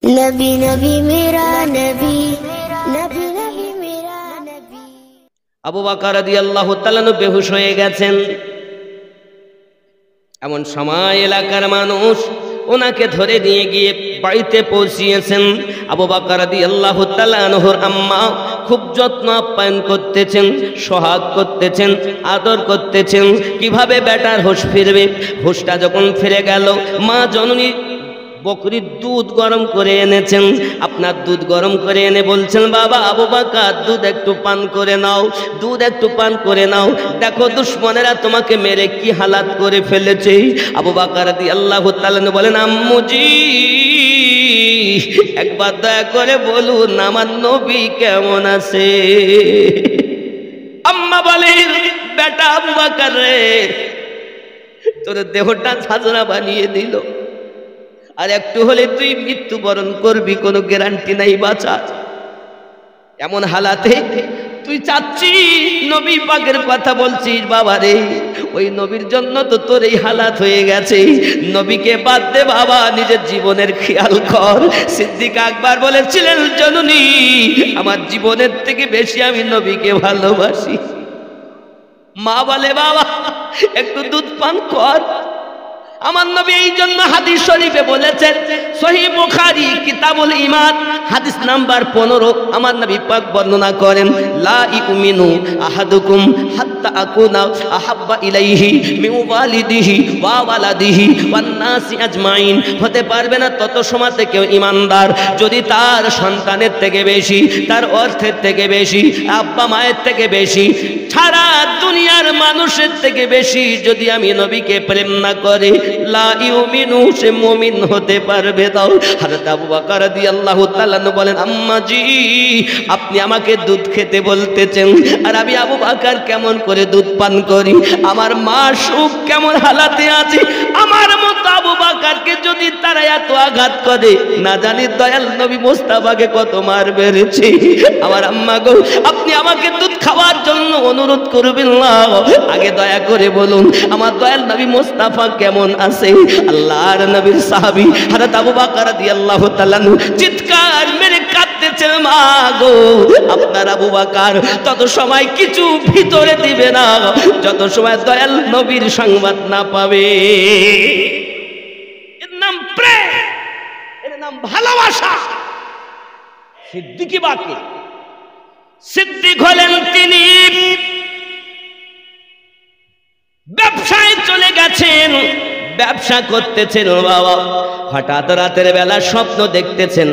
नबी नबी मेरा नबी, नबी नबी मेरा नबी। আবু বকর রাদিয়াল্লাহু তাআলা আনহু বেহুশ হয়ে গেছেন। এমন সময় এলাকার মানুষ ওনাকে ধরে নিয়ে গিয়ে বাড়িতে পৌঁছিয়েছেন। আবু বকর রাদিয়াল্লাহু তাআলা আনহুর আম্মা খুব যত্ন আপ্যায়ন করতেছেন, সোহাগ করতেছেন, আদর করতেছেন। কিভাবে বেটার হুঁশ ফিরবে। হুঁশটা যখন ফিরে গেল, মা জননী বকরির দুধ গরম করে এনেছেন। আপনার দুধ গরম করে এনে বলছেন, বাবা আবু বকর দুধ একটু পান করে নাও, দুধ একটু পান করে নাও। দেখো দুশমনেরা তোমাকে মেরে কি হালাত করে ফেলেছে। আবু বকর রাদিয়াল্লাহু তাআলা বলেন, আম্মুজি একবার দয়া করে বলুন আমার নবী কেমন আছে। আম্মা বলেন, বেটা আবু বকর রে, তোর দেহটা ছাজরা বানিয়ে দিল, আর একটু হলে তুই মৃত্যুবরণ করবি, কোনো গ্যারান্টি নাই বাঁচা। এমন হালাতে তুই চাচ্ছিস, নবী পাকের কথা বলছিস, বাবা রে ওই নবীর জন্য তো তোর এই হালাত হয়ে গেছে। নবীকে বাদ দে বাবা, নিজের জীবনের খেয়াল কর। সিদ্দিক আকবর বলেছিলেন, জননী আমার জীবনের থেকে বেশি আমি নবীকে ভালোবাসি। মা বলে, বাবা একটু দুধ পান কর। আমার নবী এই জন্য হাদিস শরীফে বলেছেন, সহিহ বুখারী কিতাবুল ঈমান হাদিস নাম্বার 15, আমার নবী পাক বর্ণনা করেন, লা ইউমিনু আহাদুকুম হাত্তা আকুনা আহাব্বা ইলাইহি মিন ওয়ালিদিহি ওয়া ওয়ালাদিহি ওয়ান নাসি আজমাইন। হতে পারবে না তত সময়তে কেউ ঈমানদার যদি তার সন্তানের থেকে বেশি, তার অর্থের থেকে বেশি, আব্বা মায়ের থেকে বেশি, সারা দুনিয়ার মানুষের থেকে বেশি যদি আমি নবীকে প্রেম না করে, লা ইউমিনু, সে মুমিন হতে পারবে না। হযরত আবু বকর রাদিয়াল্লাহু তাআলা বলেন, আম্মা জি আপনি আমাকে দুধ খেতে বলতেছেন, আর আমি আবু বকর কেমন করে দুধ পান করি। আমার মা সুখ কেমন হালাতে আছে। আমার মতো আবু বকরকে যদি তারা এত আঘাত করে, না জানি দয়াল নবী মুস্তাফাকে কত মার মেরেছে। আমার আম্মা গো, আপনি আমাকে দুধ খাওয়ার জন্য অনুরোধ করবেন না, আগে দয়া করে বলুন আমার দয়াল নবী মুস্তাফা কেমন আছে। আল্লাহর নবীর সাহাবী হযরত আবু বকর রাদিয়াল্লাহু তাআলা চিৎকার মেরে কাঁদতেছেন, মা গো আপনার আবু বকর তত সময় কিছু ভিতরে দিবে না যত সময় দয়াল নবীর সংবাদ না পাবে। এর নাম প্রেম, এর নাম ভালোবাসা। সিদ্দিক বাকি সিদ্দিক হলেন তিনি ব্যবসায় চলে গেছেন, ব্যবসা করতেছেন বাবা। হঠাৎ রাতের বেলা স্বপ্ন দেখতেছেন,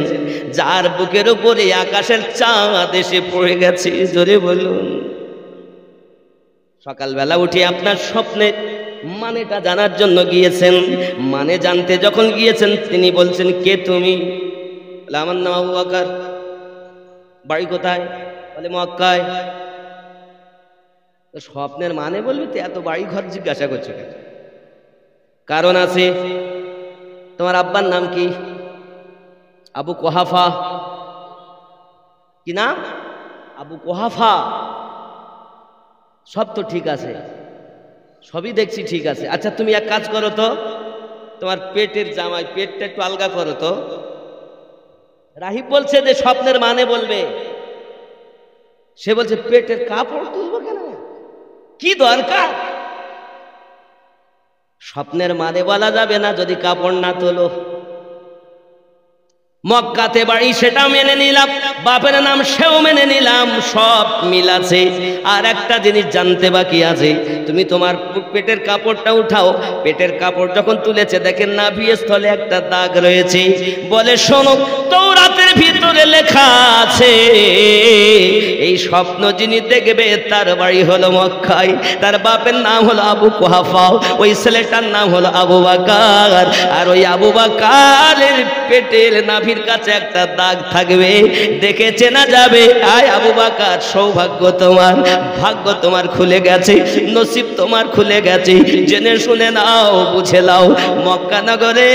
যার বুকের উপরে আকাশের চাঁদ এসে পড়ে গেছে। জোরে বলুন। সকালবেলা উঠে আপনার স্বপ্নের মানেটা জানার জন্য গিয়েছেন। মানে জানতে যখন গিয়েছেন, তিনি বলছেন, কে তুমি? আমার নাম আবু বকর। বাড়ি কোথায়? বলে মক্কায়। স্বপ্নের মানে বলবি তো এত বাড়ি ঘর জিজ্ঞাসা করছো কেন? কারণ আছে। তোমার আব্বার নাম কি? আবু কুহাফা। কি নাম? আবু কুহাফা। সব তো ঠিক আছে, সবই দেখছি ঠিক আছে। আচ্ছা তুমি এক কাজ করো তো, তোমার পেটের জামাই পেটটা একটু আলগা করো তো। রাহিব বলছে যে স্বপ্নের মানে বলবে। সে বলছে পেটের কাপড় তুলবো কেন, কি দরকার? স্বপ্নের মানে বলা যাবে না যদি কাপড় না তোলো। মক্কাতে বাড়ি সেটা মেনে নিলাম, বাপের নাম সেও মেনে নিলাম, সব মিল আছে। আর একটা জিনিস জানতে বাকি আছে, তুমি তোমার পেটের কাপড়টা উঠাও। পেটের কাপড় যখন তুলেছে দেখেন নাভির স্থলে একটা দাগ রয়েছে। বলে শোনো, তাওরাতের ভিতরে লেখা আছে এই স্বপ্ন যিনি দেখবে তার বাড়ি হলো মক্কায়, তার বাপের নাম হলো আবু কুহাফা, ওই ছেলেটার নাম হলো আবু বকর। আর ওই আবু বকরের পেটের নাভির কাছে একটা দাগ থাকবে, দেখে চেনা যাবে। আয় আবু বকর, সৌভাগ্য তোমার, ভাগ্য তোমার খুলে গেছে, নসিব তোমার খুলে গেছে। জেনে শুনে নাও, বুঝে নাও, মক্কা নগরে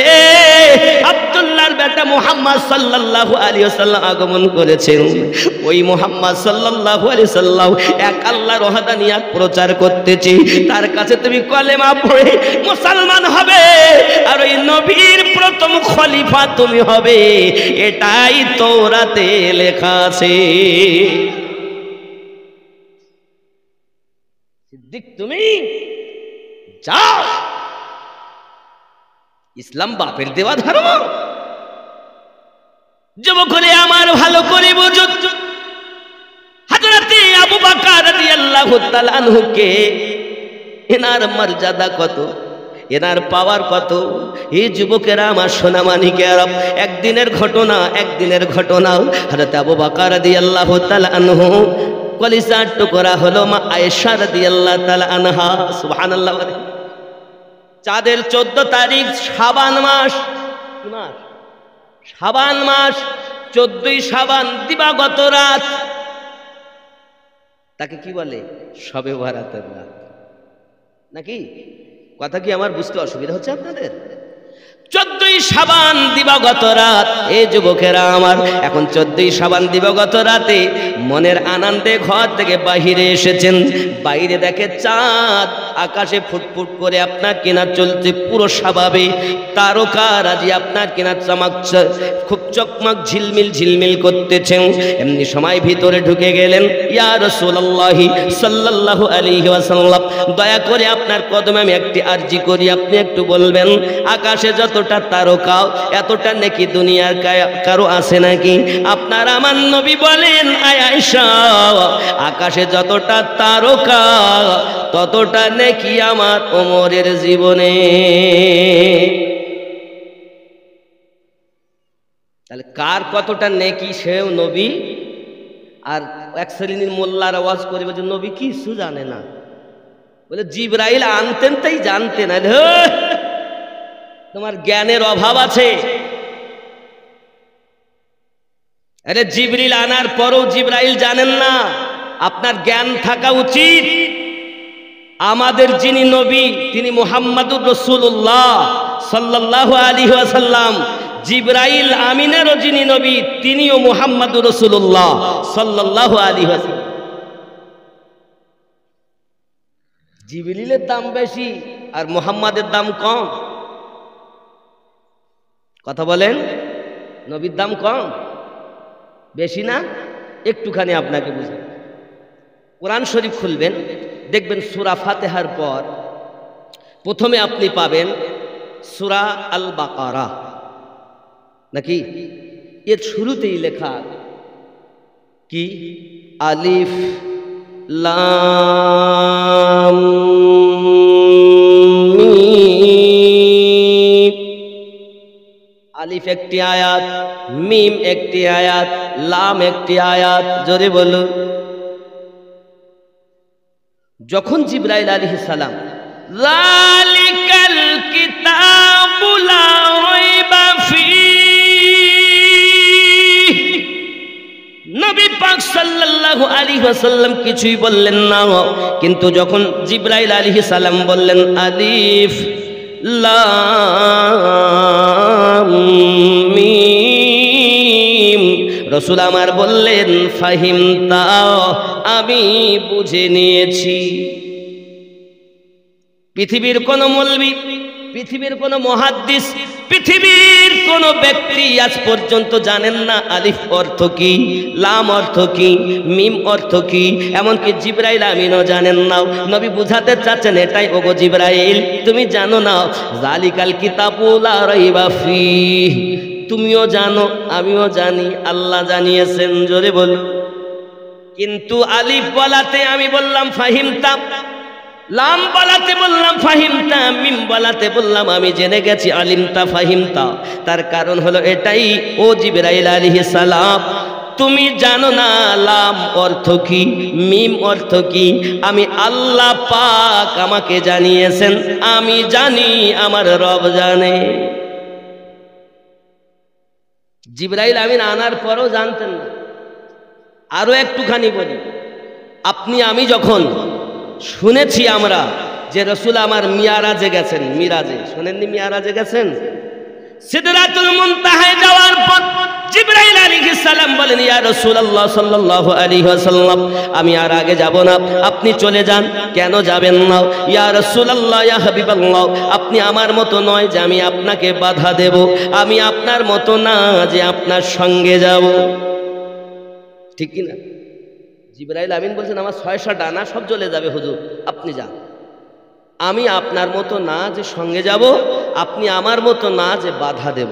আব্দুল্লাহর বেটা মুহাম্মদ সাল্লাল্লাহু আলাইহি ওয়াসাল্লাম আগমন করেছেন। ওই মুহাম্মদ সাল্লাল্লাহু আলাইহি ওয়াসাল্লাম এক আল্লাহর ওয়াহদানিয়াত প্রচার করতেছে, তার কাছে তুমি কলেমা পড়ে মুসলমান হবে আর ওই নবীর প্রথম খলিফা তুমি হবে, এটাই তাওরাতে লেখা আছে। সিদ্দিক তুমি যাও, ইসলাম বাপের দেওয়া ধর্ম। যুবকরে আমার ভালো করে বুঝুন, হযরতে আবু বকর রাদিয়াল্লাহু তাআলা আনহুকে এনার মর্যাদা কত, এনার পাওয়ার কত। এই যুবকেরা আমার সোনা মানিকেরা, একদিনের ঘটনা হযরত আবু বকর রাদিয়াল্লাহু তাআলা আনহু কলিজার টুকরা হলো মা আয়েশা রাদিয়াল্লাহু তাআলা আনহা, সুবহানাল্লাহ। চাঁদের 14 তারিখ শাবান মাস, শাবান মাস 14ই শাবান দিবাগত রাত, তাকে কি বলে? শবে বরাতের রাত নাকি? কথা কি আমার বুঝতে অসুবিধা হচ্ছে আপনাদের? 14ই শাবান দিবাগত রাত। এই যুবকেরা আমার, এখন 14ই শাবান দিবাগত রাতে মনের আনন্দে ঘর থেকে বাহিরে এসেছেন। বাইরে দেখে চাঁদ আকাশে ফুটফুট করে আপনার কিনা চলছে, পুরো স্বাভাবিক তারকারাজি আপনার কিনা চমকছে, খুব চকমক ঝিলমিল করতেছেন। এমনি সময় ভিতরে ঢুকে গেলেন। ইয়া রাসূলুল্লাহি সাল্লাল্লাহু আলাইহি ওয়াসাল্লাম, দয়া করে আপনার কদমে আমি একটি আরজি করি, আপনি একটু বলবেন আকাশে যতটা তারকা এতটা নেকি দুনিয়ার কারো আছে নাকি? আপনার আমার নবী বলেন, আয়েশা, আকাশে যতটা তারকা ততটা নেকি আমার ওমরের জীবনে। তাহলে কার কতটা নেকি সেও নবী। আর এক শ্রেণীর মোল্লার আওয়াজ করে বলছে নবী কিছু জানে না, বলে জিবরাইল আনতেন তাই জানতে না। তোমার জ্ঞানের অভাব আছে। আরে জিবরিল আনার পরও জিবরাইল জানেন না, আপনার জ্ঞান থাকা উচিত। আমাদের যিনি নবী তিনি মুহাম্মাদুর রাসূলুল্লাহ সাল্লাল্লাহু আলাইহি ওয়াসাল্লাম, জিবরাইল আমিনেরও যিনি নবী তিনিও মুহাম্মাদুর রাসূলুল্লাহ সাল্লাল্লাহু আলাইহি ওয়াসাল্লাম। জিবরিলের দাম বেশি আর মুহাম্মাদের দাম কম। কথা বলেন, নবীর দাম কম বেশি না? একটুখানি আপনাকে বুঝাই। কোরআন শরীফ খুলবেন, দেখবেন সূরা ফাতিহার পর প্রথমে আপনি পাবেন সূরা আল বাকারা, নাকি? এর শুরুতেই লেখা কি? আলিফ লাম মিম। আলিফ একটি আয়াত, মিম একটি আয়াত, লাম একটি আয়াত। জোরে বলুন। যখন জিবরাইল আলাইহিস সালাম যালিকাল কিতাবু লা রাইবা ফীহি, নবী পাক সাল্লাল্লাহু আলাইহি ওয়াসাল্লাম কিছুই বললেন না। কিন্তু যখন জিবরাইল আলাইহিস সালাম বললেন আলিফ লাম মিম, রাসূল আমার বললেন ফাহিমতা, আমি বুঝে নিয়েছি। পৃথিবীর কোন মৌলবী, পৃথিবীর কোন মুহাদ্দিস, পৃথিবীর কোন ব্যক্তি আজ পর্যন্ত জানেন না আলিফ অর্থ কি, লাম অর্থ কি, মিম অর্থ কি। এমনকি জিবরাইল আমিনও জানেন না। নবী বুঝাতে চাচ্ছেন এটাই, ওগো জিবরাইল তুমি জানো না, যালিকাল কিতাবু লা রাইবা ফীহি, তুমিও জানো আমিও জানি, আল্লাহ জানিয়েছেন। জোরে বল। কিন্তু আলিফ বলাতে আমি বললাম ফাহিমতা, লাম বলাতে বললাম ফাহিমতা, মিম বলাতে বললাম আমি জেনে গেছি আলিমতা ফাহিমতা। তার কারণ হলো এটাই, ও জিবরাইল আলাইহিস সালাম তুমি জানো না লাম অর্থ কি, মিম অর্থ কি। আমি আল্লাহ পাক আমাকে জানিয়েছেন, আমি জানি, আমার রব জানে। জিবরাইল আমিন আনার পরও জানতেন না। আরো একটুখানি বলি, আপনি আমি যখন শুনেছি আমরা যে রাসূল আমার মিয়ারাজে গেছেন, মিরাজে শোনেননি? মিয়ারাজে গেছেন। সিদরাতুল মুনতাহায় যাওয়ার পর জিবরাইল আলাইহিস সালাম বলেন, ইয়া রাসূলুল্লাহ সাল্লাল্লাহু আলাইহি ওয়াসাল্লাম, আমি আর আগে যাব না, আপনি চলে যান। কেন যাবেন না? ইয়া রাসূলুল্লাহ, ইয়া হাবিবাল্লাহ, আপনি আমার মতো নয় যে আমি আপনাকে বাধা দেব, আমি আপনার মতো না যে আপনার সঙ্গে যাব। ঠিক কি না? জিবরাইল আমিন বলছেন, আমার 600 ডানা সব চলে যাবে হুজুর, আপনি যান। আমি আপনার মতো না যে সঙ্গে যাব, আপনি আমার মতো না যে বাধা দেব।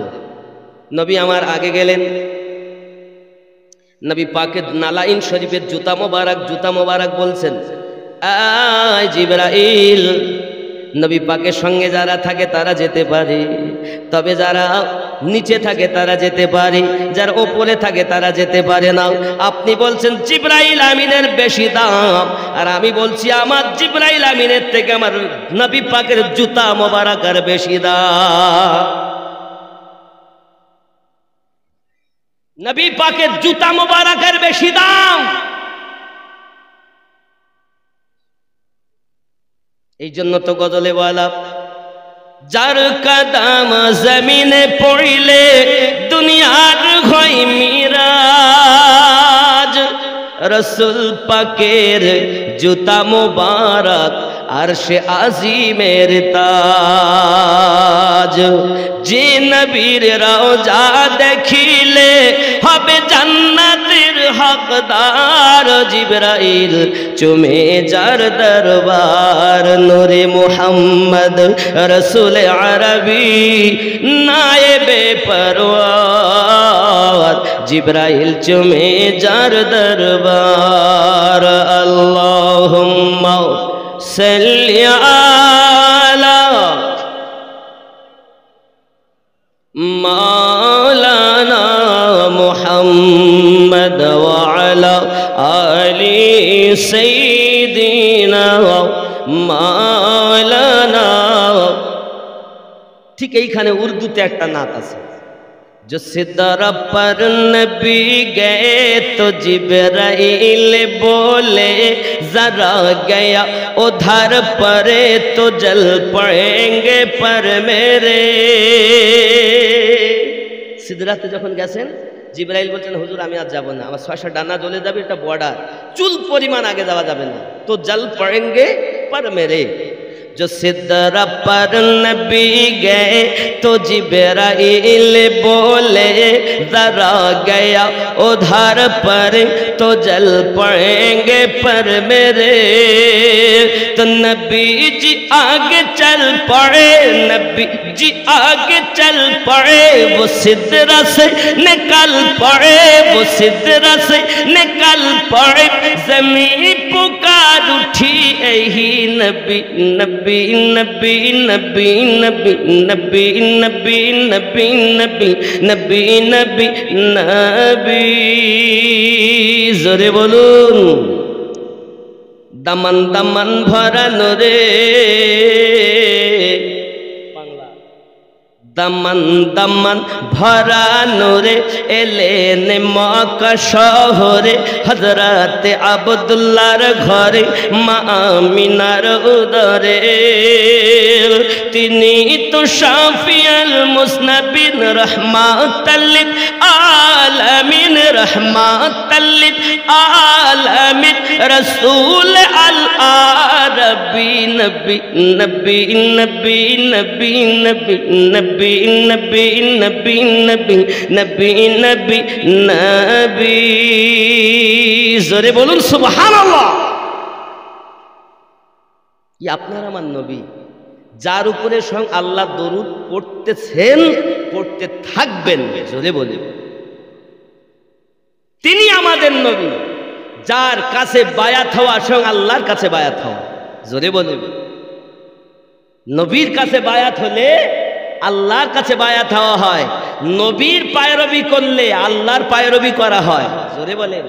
নবী আমার আগে গেলেন। নবী পাকের নালাইন শরীফের জুতা মোবারক বলছেন, আয় জিবরাইল, নবী পাকের সঙ্গে যারা থাকে তারা যেতে পারে, তবে যারা নিচে থাকে তারা যেতে পারে, যারা ওপরে থাকে তারা যেতে পারে না। আপনি বলছেন জিবরাইল আমিনের বেশি দাম, আর আমি বলছি আমার জিবরাইল আমিনের থেকে আমার নবী পাকের জুতা মোবারকের বেশি দাম। নবী পাকের জুতা মোবারকের বেশি দাম। এই জন্য তো গজলে বলা, যার কদম জমিনে পড়িলে দুনিয়ার হয় মিরাজ, রসুল পাকের জুতা মোবারক আরশে আজিমের তাজ। যে নবীর রওজা দেখিলে হবে জান্নাতের হকদার, জিবরাইল চুমে যার দরবার, নূরে মুহাম্মদ রসুল আরবি নায়েবে পরওয়ার, জিবরাইল চুমে যার দরবার। আল্লাহুম্মা সাল্লি আলা মাওলানা মুহাম্মদ ওয়া আলা আলি সাইয়্যিদিনা মাওলানা। ঠিক এইখানে উর্দুতে একটা নাত আছে, जो सितारा पर नबी गए तो जिब्राइल बोले जरा गया उधर परे तो जल पड़ेंगे पर मेरे। সিদরাতে যখন গেছেন জিবরাইল বলছেন, হুজুর আমি আর যাব না, আমার 600 ডানা জ্বলে যাবে, এটা বর্ডার, চুল পরিমাণ আগে যাওয়া যাবে না, তো জল পড়েंगे पर मेरे। जो सिदरा पर नबी गए तो जिब्राइल बोले जरा गया उधर पर तो जल पड़ेंगे पर मेरे। तो नबी जी आगे चल पड़े, नबी जी आगे चल पड़े, वो सिदरा से निकल पड़े, वो सिदरा से निकल पड़े, जमीन पुकार उठी यही नबी नबी नबी नबी नबी नबी नबी नबी नबी नबी नबी नबी। जोरे बोलून, दमन दमन भरानो रे दमन दमन भरानो रे एलेन मक्का शहरे, हजरत अब्दुल्लाहर घरे मा आमिनार उदरे। तिनी तो शाफिउल मुस्नबिन रहमातल लिल आलमीन, रहमातल लिल आलमीन, रसूल अल आरबी, नबी नबी नबी नबी नबी नबी नबी नबी नबी नबी नबी नबी। जोरे बोलুন সুবহানাল্লাহ। ই আপনার আমার নবী, যার উপরে স্বয়ং আল্লাহ দরুদ পড়তেছেন, পড়তে থাকবেন। জোরে বলুন, তিনি আমাদের নবী, যার কাছে বায়াত হওয়া স্বয়ং আল্লাহর কাছে বায়াত হওয়া। জোরে বলুন, নবীর কাছে বায়াত হলে আল্লাহর কাছে বায়াত হওয়া হয়, নবীর পায়রবি করলে আল্লাহর পায়রবি করা হয়। জোরে বলেন,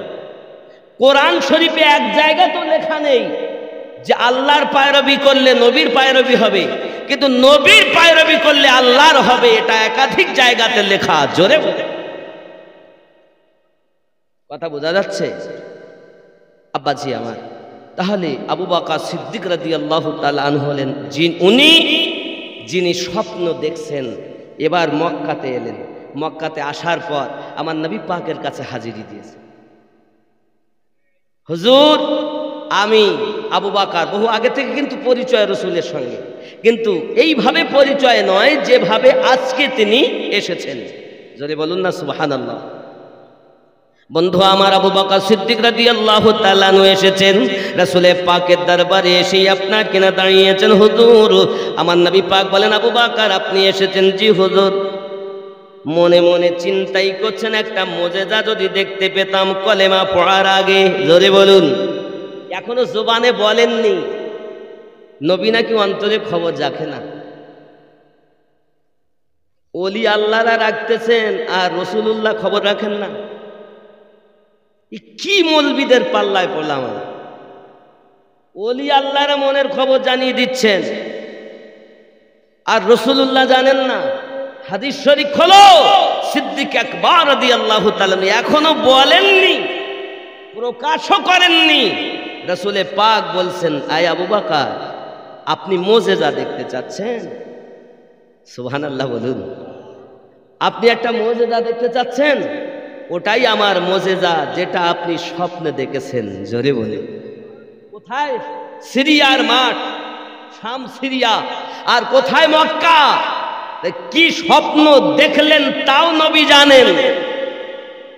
কোরআন শরীফে এক জায়গা তো লেখা নেই যে আল্লাহর পায়রবি করলে নবীর পায়রবি হবে, কিন্তু নবীর পায়রবি করলে আল্লাহর হবে, এটা একাধিক জায়গাতে লেখা। জোরে বলেন, কথা বোঝা যাচ্ছে? আব্বাজি আমার, তাহলে আবু বকর সিদ্দিক রাদিয়াল্লাহু তাআলা আনহু হলেন উনি যিনি স্বপ্ন দেখছেন। এবার মক্কাতে এলেন, মক্কাতে আসার পর আমার নবী পাকের কাছে হাজিরি দিয়েছে, হুজুর আমি আবু বকর। বহু আগে থেকে কিন্তু পরিচয় রাসূলের সঙ্গে, কিন্তু এইভাবে পরিচয় নয় যেভাবে আজকে তিনি এসেছেন। জোরে বলুন না সুবহানাল্লাহ। বন্ধু আমার, আবু বকর সিদ্দিক রাদিয়াল্লাহু তাআলা আনহু এসেছেন রাসূলের পাকের দরবারে, এসেই আপনার কিনা দাঁড়িয়েছেন। হুজুর, আমার নবী পাক বলেন, আবু বকর আপনি এসেছেন? জি হুজুর। মনে মনে চিন্তাই করছেন, একটা মুজিজা যদি দেখতে পেতাম কলেমা পড়ার আগে। জোরে বলুন। এখনো জবানে বলেননি, নবী নাকি অন্তরে খবর রাখে না। ওলি আল্লাহরা রাখতেছেন আর রাসূলুল্লাহ খবর রাখেন না। কি মৌলবীদের পাল্লায় পড়লাম। ওলি আল্লাহরা মনের খবর জানিয়ে দিচ্ছেন আর রাসূলুল্লাহ জানেন না। হাদিস শরীফ খোলো, সিদ্দিক আকবর রাদিয়াল্লাহু তাআলা এখনো বলেননি, প্রকাশও করেননি। রাসূলে পাক বলছেন, আয় আবু বকর আপনি মুজিজা দেখতে চাচ্ছেন? সুবহানাল্লাহ বলুন। আপনি একটা মুজিজা দেখতে চাচ্ছেন? ওটাই আমার মুজিজা, যেটা আপনি স্বপ্নে দেখেছেন। জোরে বলুন। কোথায়? সিরিয়ার মাঠ, শাম সিরিয়া। আর কোথায়? মক্কা। কি স্বপ্ন দেখলেন তাও নবী জানেন।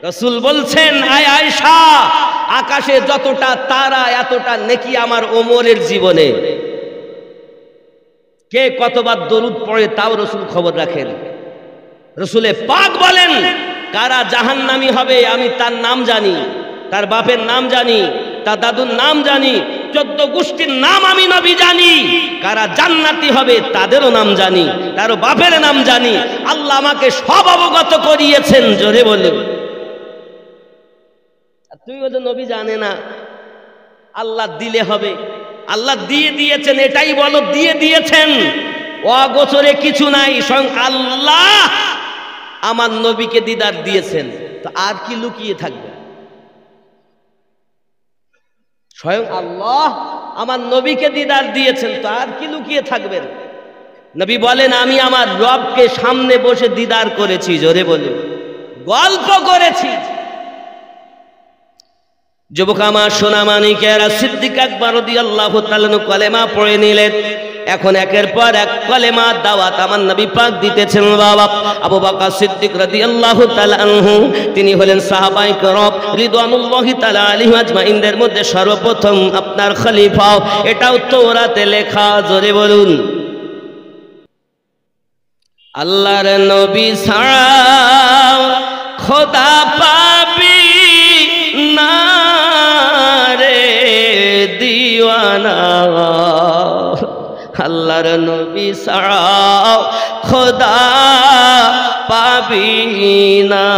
রাসূল বলছেন, আয় আয়েশা আকাশে যতটা তারা এতটা নেকি আমার ওমরের জীবনে। কে কতবার দরুদ পড়ে তাও রাসূল খবর রাখেন। রাসূলে পাক বলেন, কারা জাহান্নামী হবে আমি তার নাম জানি, তার বাপের নাম জানি, তার দাদুর নাম জানি, 14 গোষ্ঠীর নাম আমি নবী জানি। কারা জান্নাতি হবে তাদেরও নাম জানি, তারও বাপের নাম জানি। আল্লাহ আমাকে সব অবগত করিয়েছেন। জোরে বলুন। তুই বলছো নবী জানে না, আল্লাহ দিলে হবে। আল্লাহ দিয়ে দিয়েছেন, এটাই বলো দিয়ে দিয়েছেন। অগোচরে কিছু নাই, স্বয়ং আল্লাহ আমার নবীকে দিদার দিয়েছেন, তো আর কি লুকিয়ে থাকবে? স্বয়ং আল্লাহ আমার নবীকে দিদার দিয়েছেন, তো আর কি লুকিয়ে থাকবেন? নবী বলেন, আমি আমার রবকে সামনে বসে দিদার করেছি। জোরে বলুন। গল্প করেছি। যুবক আমার, সোনা মানিকেরা, সিদ্দিক আকবর রাদিয়াল্লাহু তাআলা কলেমা পড়ে নিলেন। এখন একের পর এক কলেমা দাওয়াত আমার নবী পাক দিতেছেন। বাবা আবু বকর সিদ্দিক রাদিয়াল্লাহু তাআলা আনহু, তিনি হলেন সাহাবায়ে কেরাম রিদওয়ানুল্লাহি তাআলা আলাইহিম আজমাইনদের মধ্যে সর্বপ্রথম আপনার খলিফা। এটাও তাওরাতে লেখা। জোরে বলুন। আল্লাহর নবী ছাড়া খোদা পাবি না রে দিওয়ানা। আল্লাহর নবী ছাড়া খোদা পাবি না।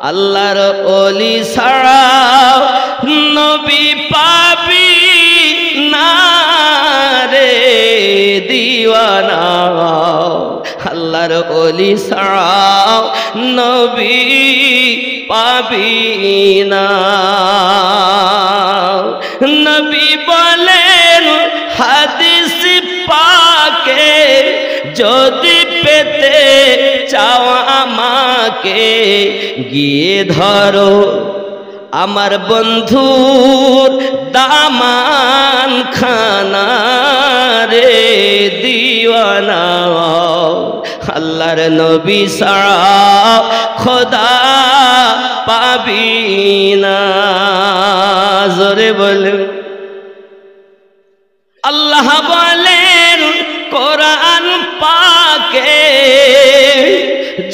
আল্লাহর ওলি ছাড়া নবী পাবি না রে দিওয়ানা। আল্লাহর ওলি ছাড়া নবী পাবি না। নবী বলেন হাদিস পাকে, যদি পেতে চাও আমাকে গিয়ে ধরো আমার বন্ধুর দামান খানা রে দিওয়ানা। আল্লাহর নবী ছাড়া খোদা পাবি না। জোরে বলুন। আল্লাহ বলেন কোরআন পাকে,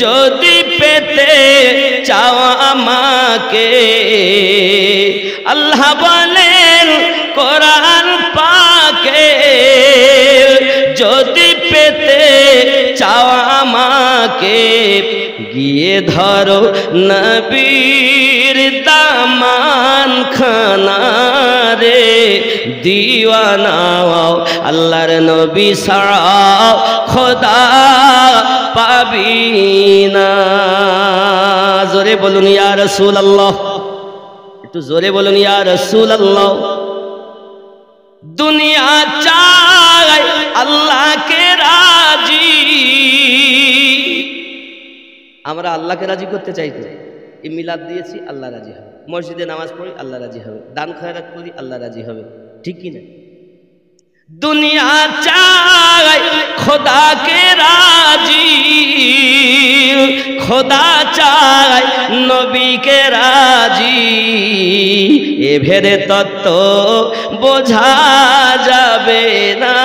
যদি পেতে চাও আমাকে। আল্লাহ বলেন কোরআন পাকে, যদি পেতে চাও আমাকে গিয়ে ধরো নবীর দামান খানা রে দিওয়ানা। আল্লাহর নবী ছাড়া খোদা পাবি না। জোরে বলুন ইয়া রাসূলুল্লাহ। একটু জোরে বলুন ইয়া রাসূলুল্লাহ। দুনিয়া চায় আল্লাহকে রাজি, আমরা আল্লাহকে রাজি করতে চাই তো, এই মিলাদ দিয়েছি আল্লাহ রাজি হবে, মসজিদে নামাজ পড়ি আল্লাহ রাজি হবে, দান খয়রাত করি আল্লাহ রাজি হবে, ঠিক কি না? দুনিয়া চাই খোদাকে রাজি, খোদা চাই নবীকে রাজি, এ ভেদে তত্ত্ব বোঝা যাবে না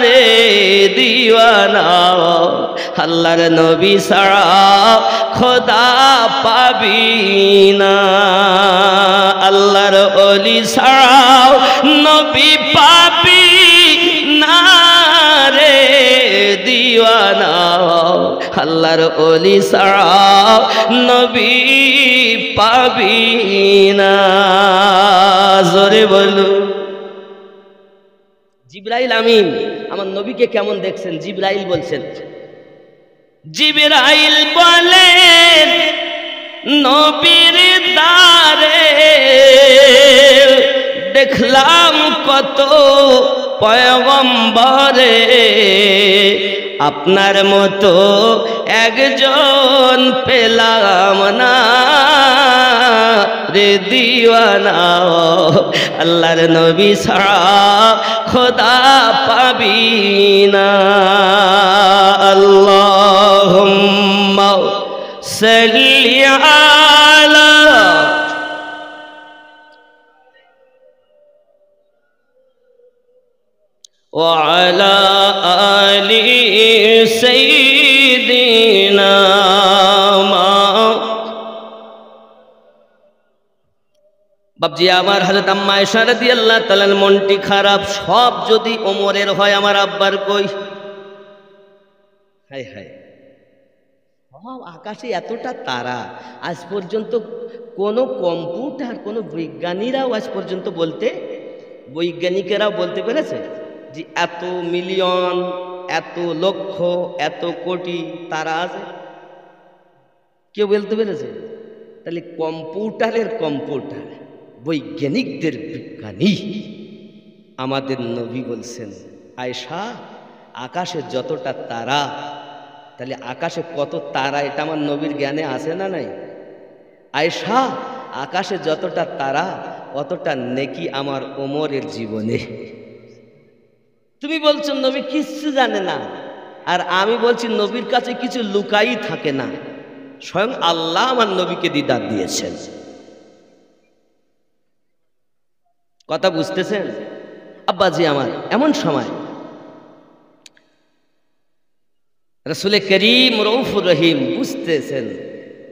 রে দিওয়ানা, আল্লাহর নবী ছাড়া খোদা পাবি না, আল্লাহর ওলি ছাড়াও নবী পাবি না রে দিওয়ানা, আল্লাহর ওলি ছাড়াও নবী পাবি না। জোরে বলু। জিবরাইল আমিন আমার নবীকে কেমন দেখছেন? জিবরাইল বলছেন, জিবরাইল বলেন নবীর দারে দেখলাম কত পয়গম্বরে, আপনার মতো একজন পেলাম না রে দিওয়ানা, আল্লাহর নবী ছাড়া খোদা পাবি না। আল্লাহুম্মা সাল্লি আলা وعلى آل سيدنا বাবজি আমার হযরত আম্মা আয়েশা রাদিয়াল্লাহু তাআলার মনটি খারাপ, সব যদি ওমরের হয় আমার আব্বার কই? হায় হায়, সব আকাশে এতটা তারা, আজ পর্যন্ত কোনো কম্পিউটার কোনো বিজ্ঞানীরাও আজ পর্যন্ত বৈজ্ঞানিকেরাও বলতে পেরেছে যে এত মিলিয়ন, এত লক্ষ, এত কোটি তারা আছে? কেউ বলতে পেরেছে? তাহলে কম্পিউটারের কম্পিউটার, বৈজ্ঞানিকদের বিজ্ঞানী। আমাদের নবী বলছেন, আয়েশা আকাশে যতটা তারা, তাহলে আকাশে কত তারা এটা আমার নবীর জ্ঞানে আছে না নাই? আয়েশা আকাশে যতটা তারা অতটা নেকি আমার ওমরের জীবনে। তুমি বলছো নবী কিচ্ছু জানে না, আর আমি বলছি নবীর কাছে কিছু লুকাই থাকে না। স্বয়ং আল্লাহ আমার নবীকে দিদার দিয়েছেন। কথা বুঝতেছেন আব্বাজি আমার? এমন সময় রাসূলে করিম রউফুর রহিম বুঝতেছেন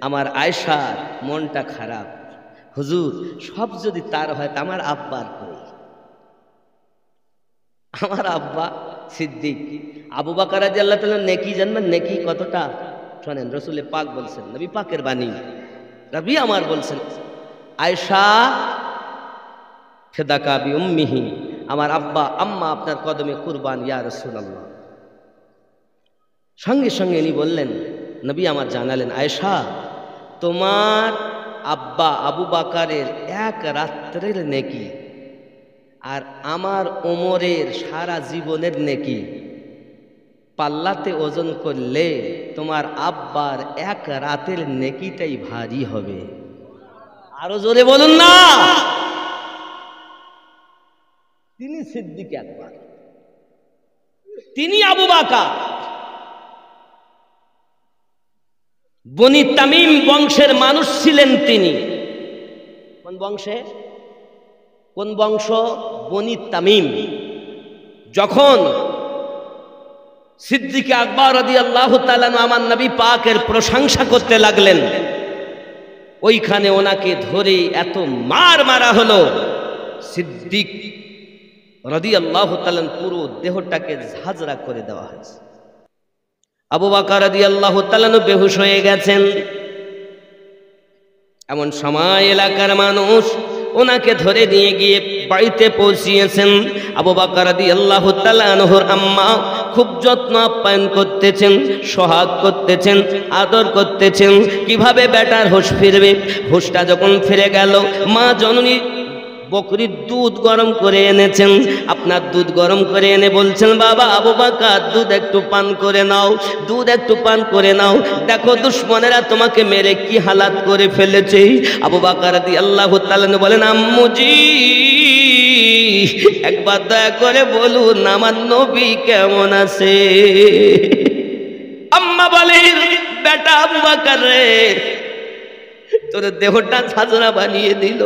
আমার আয়েশার মনটা খারাপ। হুজুর সব যদি তার হয় তা আমার আব্বার কই? আমার আব্বা সিদ্দিক আবু বকর রাদিয়াল্লাহু তাআলা নেকি জানবেন? নেকি কতটা শোনেন, রাসূলে পাক বলছেন, নবী পাকের বাণী, নবী আমার বলছেন, আয়েশা ফিদাকা বি উম্মিহি, আমার আব্বা আম্মা আপনার কদমে কুরবান ইয়া রাসূলুল্লাহ। সঙ্গে সঙ্গে উনি বললেন, নবী আমার জানালেন, আয়েশা তোমার আব্বা আবু বকরের এক রাত্রের নেকি আর আমার ওমরের সারা জীবনের নেকি পাল্লাতে ওজন করলে তোমার আব্বার এক রাতের নেকিটাই ভারী হবে। আরো জোরে বলুন না। তিনি সিদ্দিক আকবর, তিনি আবু বকর, বনি তামিম বংশের মানুষ ছিলেন তিনি। কোন বংশে? কোন বংশ? বনি তামিম। যখন সিদ্দিক আকবর রাদিয়াল্লাহু তাআলা আমার নবী পাকের প্রশংসা করতে লাগলেন, ওইখানে ওনাকে ধরে এত মার মারা হলো, সিদ্দিক রাদিয়াল্লাহু তাআলা পুরো দেহটাকে ঝাঁঝরা করে দেওয়া হয়েছে। আবু বকর রাদিয়াল্লাহু তাআলা বেহুশ হয়ে গেছেন। এমন সময় এলাকার মানুষ ওনাকে ধরে নিয়ে গিয়ে বাড়িতে পৌঁছিয়েছেন। আবু বকর রাদিয়াল্লাহু তাআলা আনহুর আম্মা খুব যত্ন আপ্যায়ন করতেছেন, সোহাগ করতেছেন, আদর করতেছেন, কিভাবে বেটার হুঁশ ফিরবে। হুঁশটা যখন ফিরে গেল, মা জননী বকরির দুধ গরম করে এনেছেন। আপনার দুধ গরম করে এনে বলছেন, বাবা আবু বকর দুধ একটু পান করে নাও, দুধ একটু পান করে নাও, দেখো দুশমনেরা তোমাকে মেরে কি হালাত করে ফেলেছে। আবু বকর রাদিয়াল্লাহু তাআলা বলেন, আম্মুজি একবার দয়া করে বলুন আমার নবী কেমন আছে। আম্মা বলেন, বেটা আবু বকর রে, তোর দেহটা ছাজরা বানিয়ে দিল,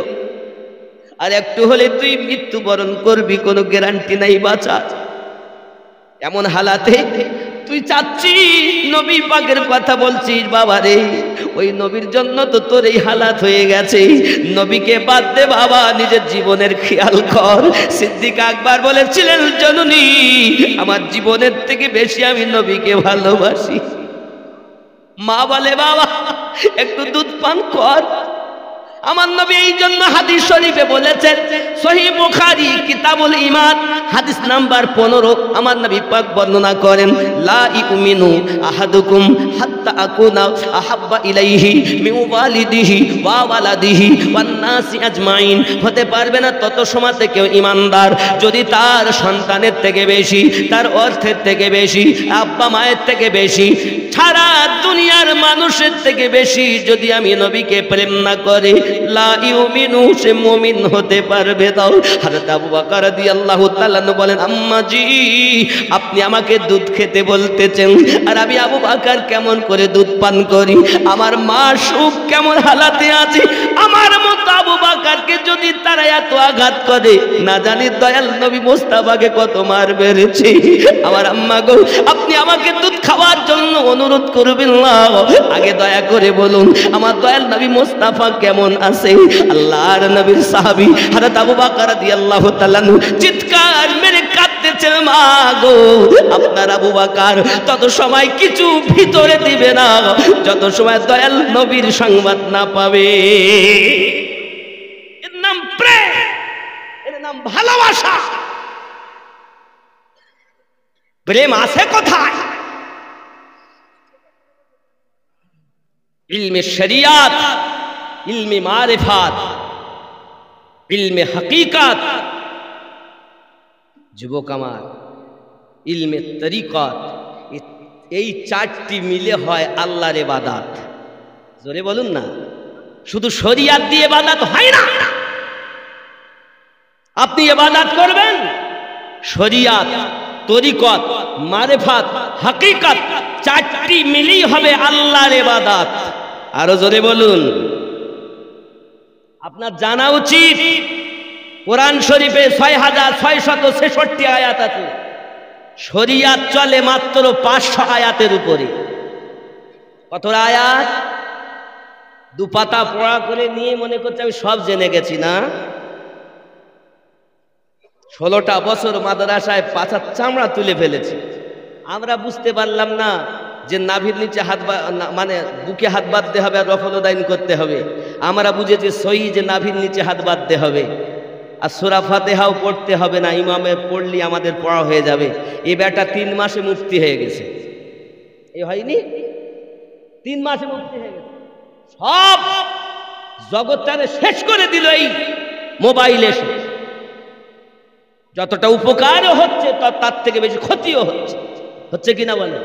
আর একটু হলে তুই মৃত্যুবরণ করবি, কোনো গ্যারান্টি নাই বাঁচা। এমন হালাতে তুই চাচ্ছিস, নবী পাকের কথা বলছিস, বাবা রে ওই নবীর জন্য তো তোর এই হালাত হয়ে গেছে। নবীকে বাদ দে বাবা, নিজের জীবনের খেয়াল কর। সিদ্দিক আকবর বলেছিলেন, জননী আমার জীবনের থেকে বেশি আমি নবীকে ভালোবাসি। মা বলে, বাবা একটু দুধ পান কর। আমার নবী এই জন্য হাদিস শরীফে বলেছেন, সহিহ বুখারী কিতাবুল ঈমান হাদিস নাম্বার 15, আমার নবী পাক বর্ণনা করেন, লা ইউমিনু আহাদুকুম হাত্তা আকুনা আহাব্বা ইলাইহি মিন ওয়ালিদিহি ওয়া ওয়ালাদিহি ওয়ান নাসি আজমাইন। হতে পারবে না তত সময়তে কেউ ঈমানদার যদি তার সন্তানের থেকে বেশি, তার অর্থের থেকে বেশি, আব্বা মায়ের থেকে বেশি, সারা দুনিয়ার মানুষের থেকে বেশি যদি আমি নবীকে প্রেম না করে, লা ইউমিনু, সে মুমিন হতে পারবে না। হযরত আবু বকর রাদিয়াল্লাহু তাআলা বলেন, আম্মা জি আপনি আমাকে দুধ খেতে বলতেছেন, আর আমি আবু বকর কেমন করে দুধ পান করি? আমার মা সুখ কেমন হালাতে আছে? আমার মতো আবু বকরকে যদি তারা এত আঘাত করে, না জানি দয়াল নবী মুস্তাফাকে কত মার বেড়েছে। আমার আম্মা গো, আপনি আমাকে দুধ খাওয়ার জন্য অনুরোধ করবেন না, আগে দয়া করে বলুন আমার দয়াল নবী মুস্তাফা কেমন আছে? আল্লাহর নবীর সাহাবী হযরত আবু বকর রাদিয়াল্লাহু তাআলা চিৎকার মেরে কাঁদতেছেন, মা গো আপনার আবু বকর তত সময় কিছু ভিতরে দিবে না যত সময় দয়াল নবীর সংবাদ না পাবে। এর নাম প্রেম, এর নাম ভালোবাসা। প্রেম আছে কোথায়? ইলমে শরিয়াত, ইলমে মারিফাত, ইলমে হাকিকাত। যুবক আমার, ইলমে তরিকত, এই চারটি মিলে হয় আল্লাহর ইবাদত। জোরে বলুন না, শুধু শরিয়াত দিয়ে ইবাদত হয় না। আপনি ইবাদত করবেন, শরিয়াত, তরিকত, মারিফাত, হাকিকাত চারটি মিলেই হবে আল্লাহর ইবাদত। আরো জোরে বলুন। আপনার জানা উচিত কোরআন শরীফে ৬৬৬৬ আয়াত আছে, শরিয়াত চলে মাত্র ৫০০ আয়াতের উপরে। কত আয়াত? দুপাতা পড়া করে নিয়ে মনে করছে আমি সব জেনে গেছি না। ১৬টা বছর মাদ্রাসায় পাছার চামড়া তুলে ফেলেছি, আমরা বুঝতে পারলাম না যে নাভির নিচে হাত, মানে বুকে হাত বাঁধতে হবে আর রফলদাইন করতে হবে। আমরা বুঝেছি সহি যে নাভির নিচে হাত বাঁধতে হবে, আর সূরা ফাতিহাও পড়তে হবে না, ইমামে পড়লি আমাদের পড়া হয়ে যাবে। এই বেটা ৩ মাসে মুফতি হয়ে গেছে। এই হয়নি? 3 মাসে মুফতি হয়ে গেছে। সব জগৎটারে শেষ করে দিল এই মোবাইল এসে। যতটা উপকারও হচ্ছে তার থেকে বেশি ক্ষতিও হচ্ছে। হচ্ছে কিনা বলেন?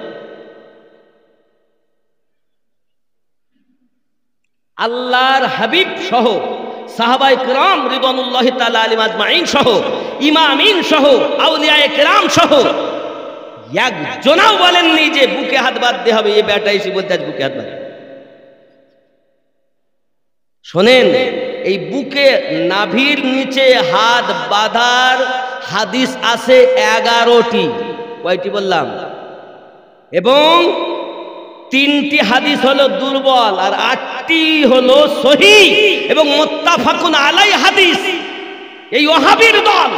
আল্লাহর হাবিব সহ সাহাবায়ে কেরাম রিদওয়ানুল্লাহি তাআলা আলাইহিম আজমাইন সহ ইমামিন সহ আউলিয়ায়ে কেরাম সহ একজনও বলেননি যে বুকে হাত বাঁধতে হবে। এই বেটা এসে বলতে আজ বুকে হাত বাঁধ। শোনেন, এই বুকে নাভির নিচে হাত বাঁধার হাদিস আছে 11টি। কয়টি বললাম? এবং 3টি হাদিস হলো দুর্বল আর 8টি হলো সহিহ এবং মুত্তাফাকুন আলাই হাদিস। এই ওয়াহাবির দল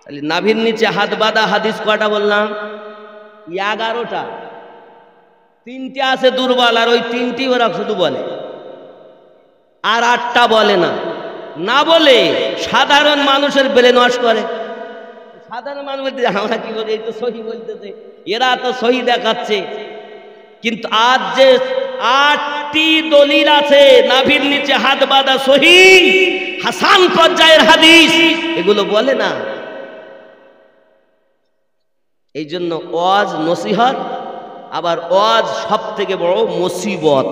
তাহলে নাভির নিচে হাত বাঁধা হাদিস কয়টা বললাম? 11টা। 3টে আছে দুর্বল আর ওই 3টি ওরা শুধু বলে, আর 8টা বলে না। না বলে সাধারণ মানুষের ব্রেন ওয়াশ করে। সাধারণ মানুষ বলতে আমরা কি বলি, এই তো সহি বলতেছে, এরা তো সহি দেখাচ্ছে। কিন্তু আজ যে 8টি দলিল আছে নাভির নিচে হাত বাঁধা সহি, হাসান পর্যায়ের হাদিস এগুলো বলে না। এই জন্য ওয়াজ নসিহত, আবার ওয়াজ সব থেকে বড় মুসিবত।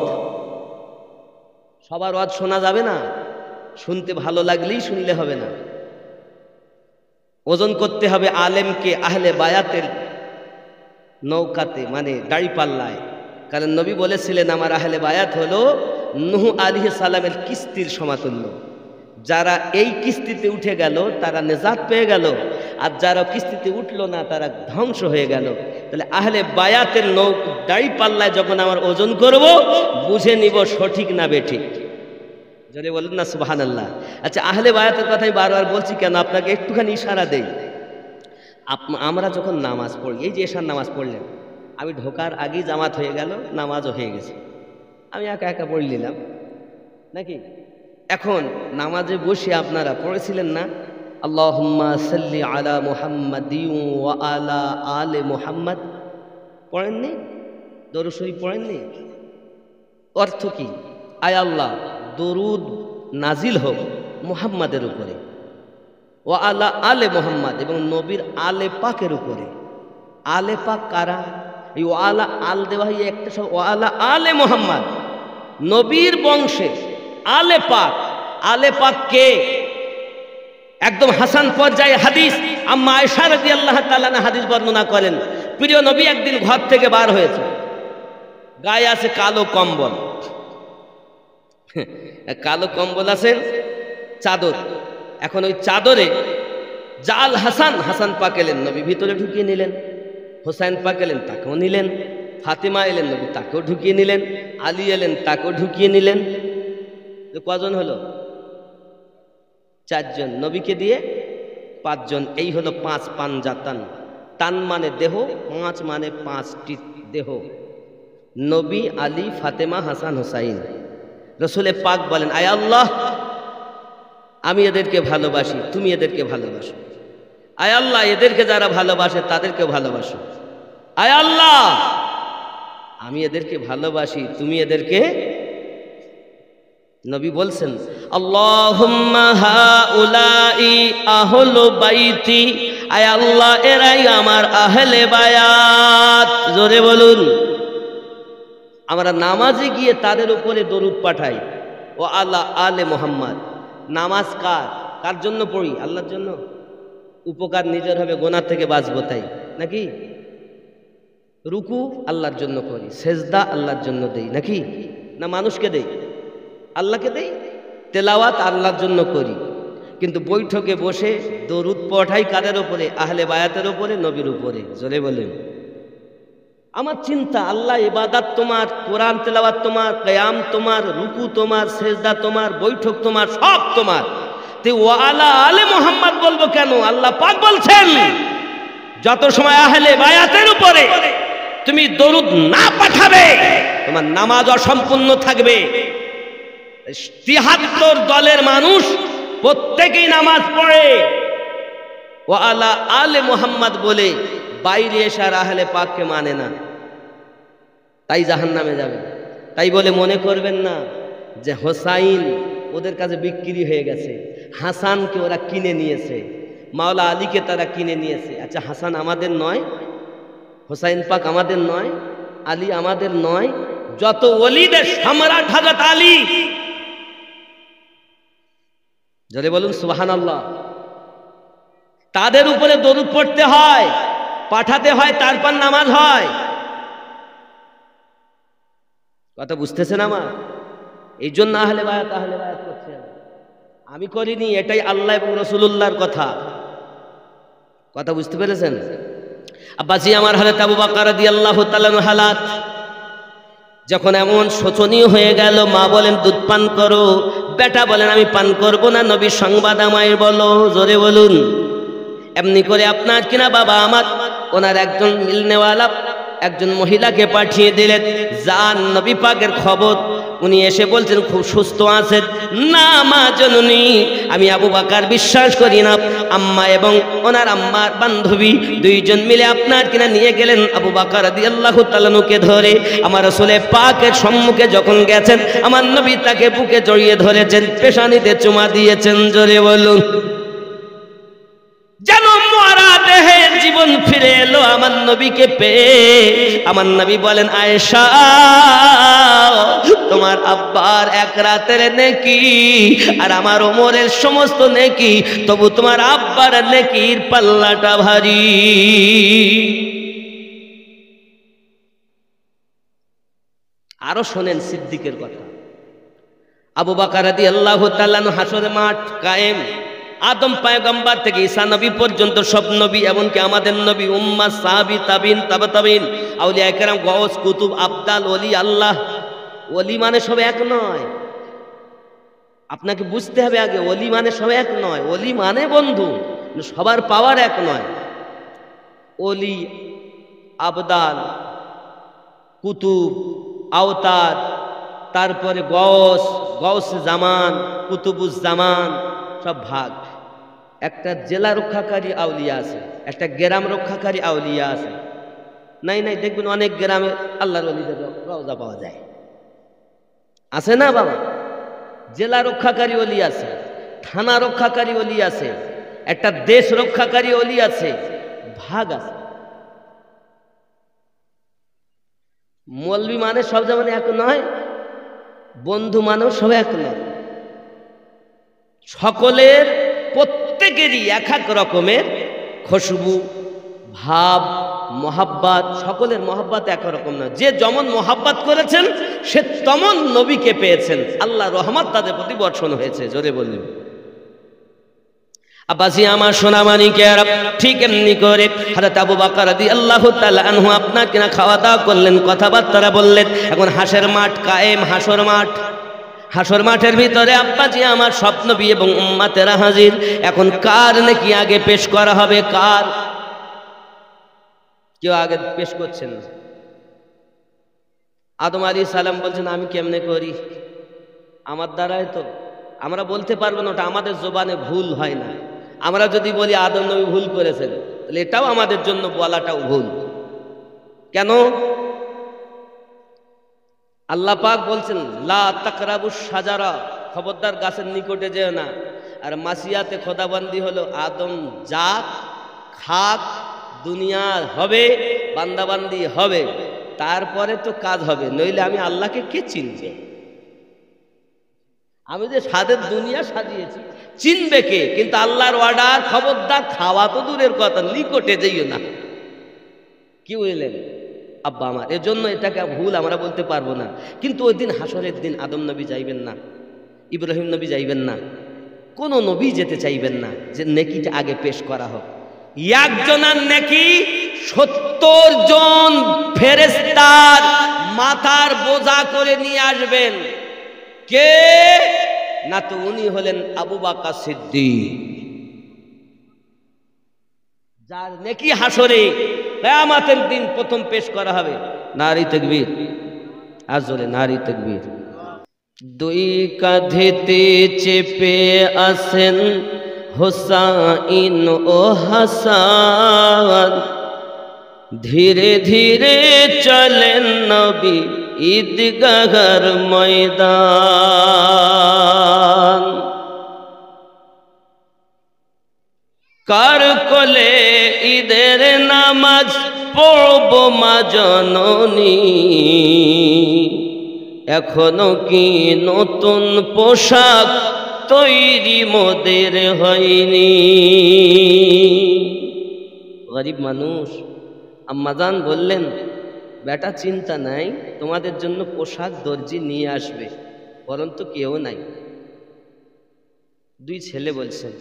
সবার ওয়াজ শোনা যাবে না, শুনতে ভালো লাগলেই শুনলে হবে না। ওজন করতে হবে আলেমকে আহলে বায়াতের নৌকাতে, মানে দাড়ি পাল্লায়। কারণ নবী বলেছিলেন আমার আহলে বায়াত হলো নূহ আলাইহিস সালামের কিস্তির সমাতুল্য। যারা এই কিস্তিতে উঠে গেল তারা নেজাত পেয়ে গেল, আর যারা কিস্তিতে উঠলো না তারা ধ্বংস হয়ে গেল। তাহলে আহলে বায়াতের দাড়ি পাল্লায় যখন আমার ওজন করব, বুঝে নিব সঠিক না বেঠিক। জোরে বলুন না সুবহানাল্লাহ। আচ্ছা, আহলে বায়াতের কথাই বারবার বলছি কেন, আপনাকে একটুখানি ইশারা দেই। আমরা যখন নামাজ পড়ি, এই যে এশার নামাজ পড়লেন, আমি ঢোকার আগেই জামাত হয়ে গেল, নামাজও হয়ে গেছে, আমি একা একা পড়ে নিলাম নাকি? এখন নামাজে বসে আপনারা পড়েছিলেন না আল্লাহুম্মা সাল্লি আলা মুহাম্মাদিন ওয়া আলা আলে মুহাম্মাদ? পড়েননি? দরুদ শরীফ পড়েননি? অর্থ কি? আয় আল্লাহ, দরুদ নাজিল হোক মুহাম্মাদের উপরে, ওয়া আলা আলে মুহাম্মাদ, এবং নবীর আলে পাকের উপরে। আলে পাক কারা? এই ওয়া আলা আল দেওয়া হয় একটা সব, ওয়া আলা আলে মুহাম্মাদ, নবীর বংশে আলে পাক। আলে পাক কে? একদম হাসান পর্যায়ে হাদিস আম্মা আয়েশা রাদিয়াল্লাহু তাআলা আনহা হাদিস বর্ণনা করেন, প্রিয় নবী একদিন ঘর থেকে বার হয়েছে, গায়ে আছে কালো কম্বল, কালো কম্বল আছে, চাদর। এখন ওই চাদরে জাল হাসান, হাসান পাক এলেন, নবী ভিতরে ঢুকিয়ে নিলেন। হোসাইন পাক এলেন, তাকেও নিলেন। ফাতেমা এলেন, নবী তাকেও ঢুকিয়ে নিলেন। আলী এলেন, তাকেও ঢুকিয়ে নিলেন। কজন হলো? 4 জন। নবীকে দিয়ে 5 জন। এই হলো 5 পাঞ্জাতান। তান মানে দেহ, 5 মানে 5টি দেহ। নবী, আলী, ফাতেমা, হাসান, হোসাইন। রসুলে পাক বলেন, আয় আল্লাহ, আমি এদেরকে ভালোবাসি, তুমি এদেরকে ভালোবাসো। আয় আল্লাহ, এদেরকে যারা ভালোবাসে তাদেরকে ভালোবাসো। আয় আল্লাহ, আমি এদেরকে ভালোবাসি, তুমি এদেরকে। নবী বলছেন, আল্লাহুম্মা হাউলাই আহলু বাইতি, আয় আল্লাহ, এরাই আমার আহলে বায়াত। জোরে বলুন। আমরা নামাজে গিয়ে তাদের উপরে দরুদ পাঠাই, ও আল্লাহ আলে মুহাম্মদ। নামাজ কার কার জন্য পড়ি? আল্লাহর জন্য। উপকার নিজের হবে, গোনাহ থেকে বাঁচবো, তাই নাকি? রুকু আল্লাহর জন্য করি, সেজদা আল্লাহর জন্য দেই নাকি? না মানুষকে দেই? আল্লাহকে দেই। তেলাওয়াত আল্লাহর জন্য করি, কিন্তু বৈঠকে বসে দরুদ পাঠাই কাদের উপরে? আহলে বায়াতের উপরে, নবীর উপরে। জোরে বলেন। আমার চিন্তা, আল্লাহ ইবাদত তোমার, কোরআন তেলাওয়াত তোমার, কিয়াম তোমার, রুকু তোমার, সেজদা তোমার, বৈঠক তোমার, সব তোমার। তে ওয়া আলা আলে মুহাম্মদ বলবো কেন? আল্লাহ পাক বলছেন, যত সময় আহলে বায়াতের উপরে তুমি দরুদ না পাঠাবে, তোমার নামাজ অসম্পূর্ণ থাকবে। ৭৩ দলের মানুষ প্রত্যেকেই নামাজ পড়ে, ওয়া আলা আলে মুহাম্মদ বলে, বাইরে এসে আর আহলে পাককে মানে না, তাই জাহান্নামে যাবে। তাই বলে মনে করবেন না যে হোসাইন ওদের কাছে বিক্রি হয়ে গেছে, হাসানকে ওরা কিনে নিয়েছে, মাওলা আলীকে তারা কিনে নিয়েছে। আচ্ছা, হাসান আমাদের নয়? হোসাইন পাক আমাদের নয়? আলী আমাদের নয়? যত ওলিদের সম্রাট হযরত আলী। যদি বলুন সুবহানাল্লাহ। তাদের উপরে দরুদ পড়তে হয়, পাঠাতে হয়, তারপর নামাজ হয়। কথা বুঝতেছেন আমার? এই জন্য আহলে বায়াত করছেন, আমি করিনি, এটাই আল্লাহ এবং রাসূলুল্লাহর কথা। কথা বুঝতে পেরেছেন? আব্বাজি আমার হযরত আবু বকর রাদিয়াল্লাহু তাআলা হালাত যখন এমন শোচনীয় হয়ে গেল, মা বলেন দুধ পান করো, বেটা বলেন আমি পান করব না, নবীর সংবাদ আমায় বলো। জোরে বলুন। এমনি করে আপনার কিনা বাবা আমার, ওনার একজন মিলনেওয়ালা একজন মহিলাকে পাঠিয়ে দিলেন, যান নবী পাকের খবর উনি এসে বলছেন খুব সুস্থ আছেন। না মা জননী, আমি আবু বকর বিশ্বাস করি না। আম্মা এবং ওনার আম্মার বান্ধবী দুইজন মিলে আপনার কিনা নিয়ে গেলেন আবু বকর রাদিয়াল্লাহু তাআলা নুকে ধরে। আমার রাসূলে পাকের সম্মুখে যখন গেছেন, আমার নবী তাকে বুকে জড়িয়ে ধরেছেন, পেশানিতে চুমা দিয়েছেন। জোরে বলুন, যেন মরা দেহে জীবন ফিরে এলো আমার নবীকে পেয়ে। আমার নবী বলেন, আয়েশা, তোমার আব্বার এক রাতের নেকি আর আমার ওমরের সমস্ত নেকি, তবু তোমার আব্বার নেকির পাল্লাটা ভারী। আরো শোনেন সিদ্দিকের কথা। আবু বকর রাদিয়াল্লাহু তাআলা হাসরের মাঠ কায়েম। আদম পয়গম্বর থেকে ঈসা নবী পর্যন্ত সব নবী, এমনকি আমাদের নবী, উম্মাহ, সাহাবী, তাবিন, তাবা তাবিন, আউলিয়া কেরাম, গওস, কুতুব, আবদাল, ওলি আল্লাহ। ওলি মানে সব এক নয়, আপনাকে বুঝতে হবে আগে। ওলি মানে সব এক নয়, ওলি মানে বন্ধু, সবার পাওয়ার এক নয়। ওলি, আবদাল, কুতুব, আওতার, তারপরে গওস, গওস জামান, কুতুবুজ জামান, সব ভাগ। একটা জেলা রক্ষাকারী আউলিয়া আছে, একটা গ্রাম রক্ষাকারী আউলিয়া আছে। নাই নাই দেখবেন অনেক গ্রামে আল্লাহর ওলিদের রওজা পাওয়া যায়, আছে না বাবা? জেলা রক্ষাকারী ওলি আছে, থানা রক্ষাকারী ওলি আছে, একটা দেশ রক্ষাকারী ওলি আছে, ভাগ আছে। মৌলবি মানে সব যেমন এক নয়, বন্ধু মানেও সব এক নয়। সকলের প্রত্যেকেরই এক এক রকমের খুশবু, ভাব, মোহাব্বত। সকলের মোহাব্বত এক রকম না। যে যেমন মোহাব্বত করেছেন সে তেমন নবীকে পেয়েছেন। আল্লাহ রহমত তাদের প্রতি বর্ষণ হয়েছে। জোরে বললেন। আব্বাসি আমার সোনামানিকেরা, ঠিক এমনি করে হযরত আবু বকর রাদিয়াল্লাহু তাআলা আনহু আপনার কিনা খাওয়া দাওয়া করলেন, কথাবার্তা বললেন। এখন হাসের মাঠ কায়েম, হাসর মাঠ। হাসর মাঠের ভিতরে আব্বাজি আমার সব নবী এবং উম্মতেরা হাজির। এখন কার নাকি আগে পেশ করা হবে? কার? কেউ আগে পেশ করছেন না। আদম আলাইহিস সালাম বলছেন, আমি কেমনে করি? আমার দ্বারাই তো, আমরা বলতে পারবো না, ওটা আমাদের জবানে ভুল হয় না। আমরা যদি বলি আদম নবী ভুল করেছেন, তাহলে এটাও আমাদের জন্য বলাটাও ভুল। কেন? আল্লাহ পাক বলছেন, লা তাকরাবুস শাজারা, খবরদার গাছের নিকটে যেও না। আর মাসিয়াতে খোদাবন্দি হলো আদম যাক, খাক, দুনিয়া হবে, বান্দাবান্দি হবে, তারপরে তো কাজ হবে। নইলে আমি আল্লাহকে কে চিনবে? আমি যে সাদের দুনিয়া সাজিয়েছি, চিনবে কে? কিন্তু আল্লাহর অর্ডার, খবরদার খাওয়া তো দূরের কথা, নিকটে যাইও না। কি বুঝলেন আব্বা আমার? এজন্য এটাকে ভুল আমরা বলতে পারবো না। কিন্তু ওই দিন হাসরের দিন আদম নবী যাইবেন না, ইব্রাহিম নবী যাইবেন না, কোনো নবী যেতে চাইবেন না যে নেকিটা আগে পেশ করা হোক। একজনের নেকি 70 জন ফেরেশতার মাথার বোঝা করে নিয়ে আসবেন। কে? না তো উনি হলেন আবু বকর সিদ্দিক, যার নেকি হাসরে কিয়ামতের দিন প্রথম পেশ করা হবে। নারী তাকবীর, আজরে নারী তাকবীর। দুই কাঁধেতে চেপে আসেন হোসাইন ও হাসান, ধীরে ধীরে চলেন নবী ঈদগাহর ময়দান। কার কোলে ঈদের নামাজ পড়ব মা জননী, এখনো কি নতুন পোশাক তৈরি মোদের হয়নি? গরিব মানুষ। আম্মাজান বললেন, বেটা চিন্তা নাই, তোমাদের জন্য পোশাক দর্জি নিয়ে আসবে, পরন্তু কেউ নাই। দুই ছেলে বলছেন,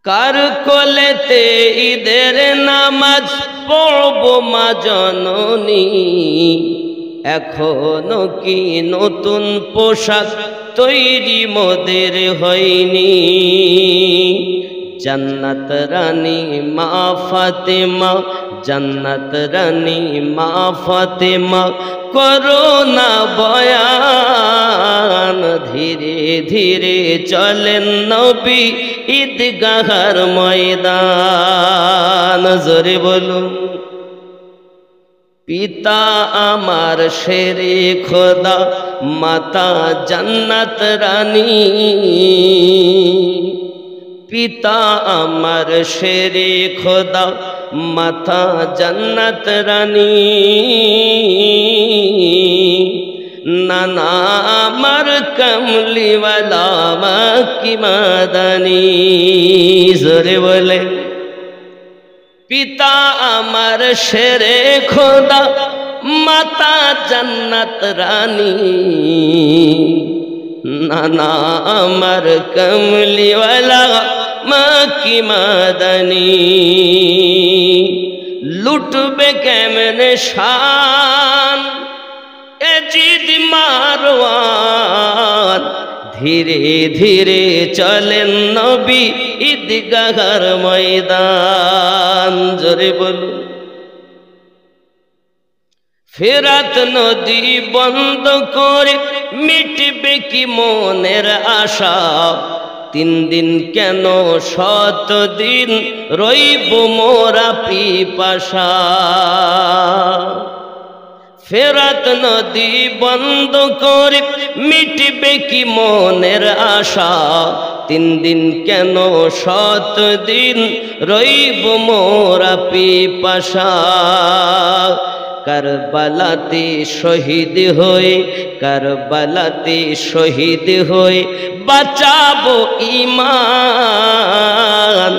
কার কোলেতে ঈদের নামাজ পড়ব মা জননী, এখনো কি নতুন পোশাক তৈরি মোদের হয়নি? জান্নাত রানী মা ফাতেমা জান্নাত রানী মা ফাতেমা করো না বয়ান, ধীরে ধীরে চলেন নবী ঈদগাহর ময়দান। জোরে বলুন। পিতা আমার শেরে খোদা, মাতা জান্নাত রানী, পিতা আমার শেরে খোদা, মাতা জান্নাত রানী, নানা আমার কমলিওয়ালা মক্কি মাদানী। জোরে বলে। পিতা আমার শেরে খোদা, মাতা জান্নাত রানী, নানা আমার কমলিওয়ালা মক্কি মাদানী। লুটবে কেমনে শান এজিদ মারওয়ান, ধীরে ধীরে চলেন নবী ঈদগাহর ময়দান। জোরে বলুন। ফেরাত নদী বন্ধ করে মিটবে কি মনের আশা, 3 দিন কেন 7 দিন রইব মোরা পিপাসা। ফেরাত নদী বন্ধ করে মিটবে কি মনের আশা, 3 দিন কেন 7 দিন রইব মোরা পিপাসা। কারবালাতে শহীদ হয়ে, কারবালাতে শহীদ হয়ে বাঁচাবো ঈমান,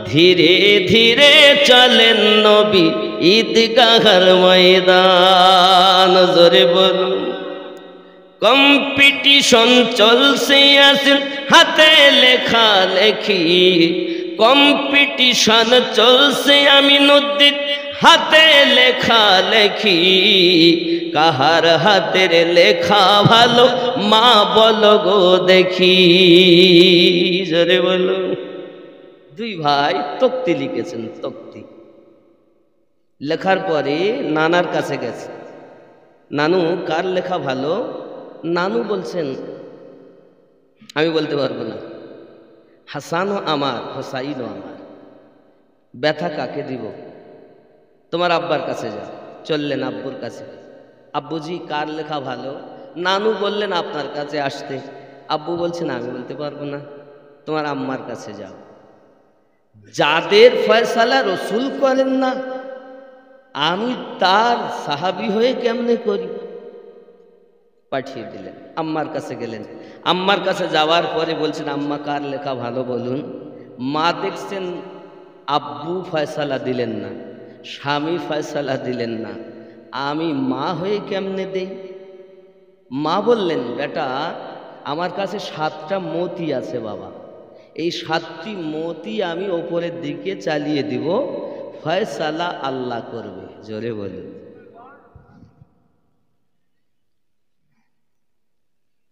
ধীরে ধীরে চলেন নবী ঈদগাহর ময়দান। জোরে বলুন। কম্পিটিশন চলছে আছে হাতে লেখা লেখি, কম্পিটিশন চলছে আমিনুদ্দিন হাতে লেখা লেখি, কাহার হাতের লেখা ভালো মা বলো গো দেখি। জোরে বলো। 2 ভাই তক্তি লিখেছেন, তক্তি লেখার পরে নানার কাছে গেছে। নানু কার লেখা ভালো? নানু বলছেন আমি বলতে পারবো না, হাসানও আমার হোসাইনও আমার, ব্যথা কাকে দিব? তোমার আব্বার কাছে যাও। চললেন আব্বুর কাছে। আব্বুজি কার লেখা ভালো? নানু বললেন আপনার কাছে আসতে। আব্বু বলছেন আমি বলতে পারবো না, তোমার আম্মার কাছে যাও। যাদের ফয়সালা রসুল করেন না, আমি তার সাহাবী হয়ে কেমনে করি? পাঠিয়ে দিলেন, আম্মার কাছে গেলেন। আম্মার কাছে যাওয়ার পরে বলছেন আম্মা কার লেখা ভালো বলুন। মা দেখছেন আব্বু ফয়সালা দিলেন না, স্বামী ফয়সালা দিলেন না, আমি মা হয়ে কেমনে দেই? মা বললেন বেটা আমার কাছে 7টা মতি আছে বাবা, এই 7টি মতি আমি ওপরের দিকে চালিয়ে দিব, ফয়সালা আল্লাহ করবে। জোরে বলুন।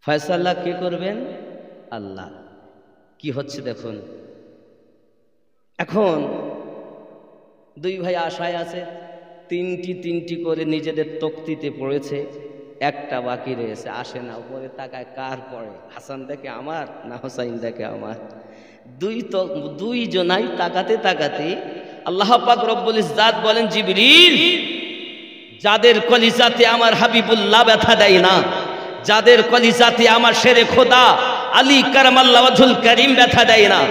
ফয়সালা কে করবেন? আল্লাহ। কি হচ্ছে দেখুন। এখন 2 ভাই আশায় আছে, 3টি করে নিজেদের তক্তিতে পড়েছে, একটা বাকি রয়েছে, আসে না। উপরে তাকায়, কার পড়ে? হাসান দেখে আমার না হোসাইন দেখে আমার? 2 জনাই তাকাতে তাকাতে আল্লাহ পাক রব্বুল ইজ্জাত বলেন জিবরিল, যাদের কলিজাতে আমার হাবিবুল্লাহ ব্যথা দেয় না, যাদের কলিজাতে আমার শেরে খোদা আলী কারামাল্লাহ ওয়াজহুল কারীম ব্যথা দেয় না,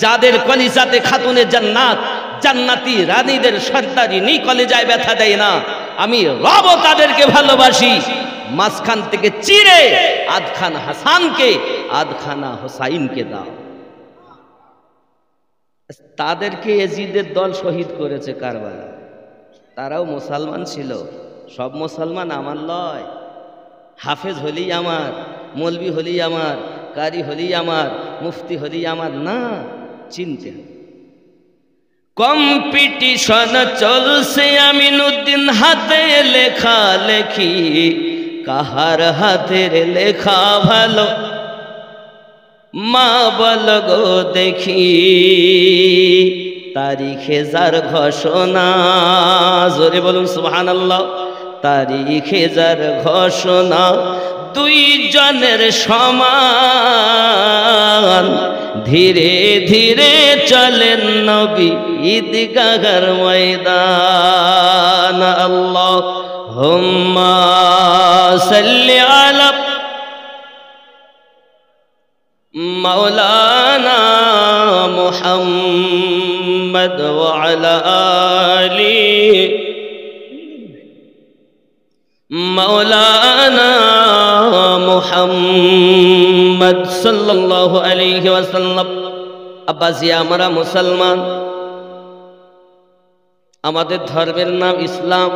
যাদের কলিজাতে খাতুনে জান্নাত জান্নাতি রানীদের সর্দারিনী কলিজায় ব্যথা দেয় না, আমি রব তাদেরকে ভালোবাসি। মাঝখান থেকে চিরে আধখানা হাসানকে আধখানা হোসাইনকে দাও। তাদেরকে এজিদের দল শহীদ করেছে কারবালা। তারাও মুসলমান ছিল। সব মুসলমান আমার লয়। হাফেজ হলি আমার, মৌলবি হলি আমার, কারি হলি আমার, মুফতি হলি আমার না, চিনতে হবে। কম্পিটিশন চলছে আমিনুদ্দিন হাতে লেখা লেখি, কাহার হাতের লেখা ভালো মা বল গো দেখি। তারিখে যার ঘোষণা, জোরে বলুন সুবহানাল্লাহ। তারিখে যার ঘোষণা দুই জনের সমান, ধীরে ধীরে চলেন নবী ঈদগাহর ময়দান। আল্লাহুম্মা সাল্লি আলা মাওলানা মুহাম্মদ ওয়া আলা আলি মাওলানা মুহাম্মদ সাল্লাল্লাহু আলাইহি ওয়াসাল্লাম। আব্বাজি, আমরা মুসলমান, আমাদের ধর্মের নাম ইসলাম,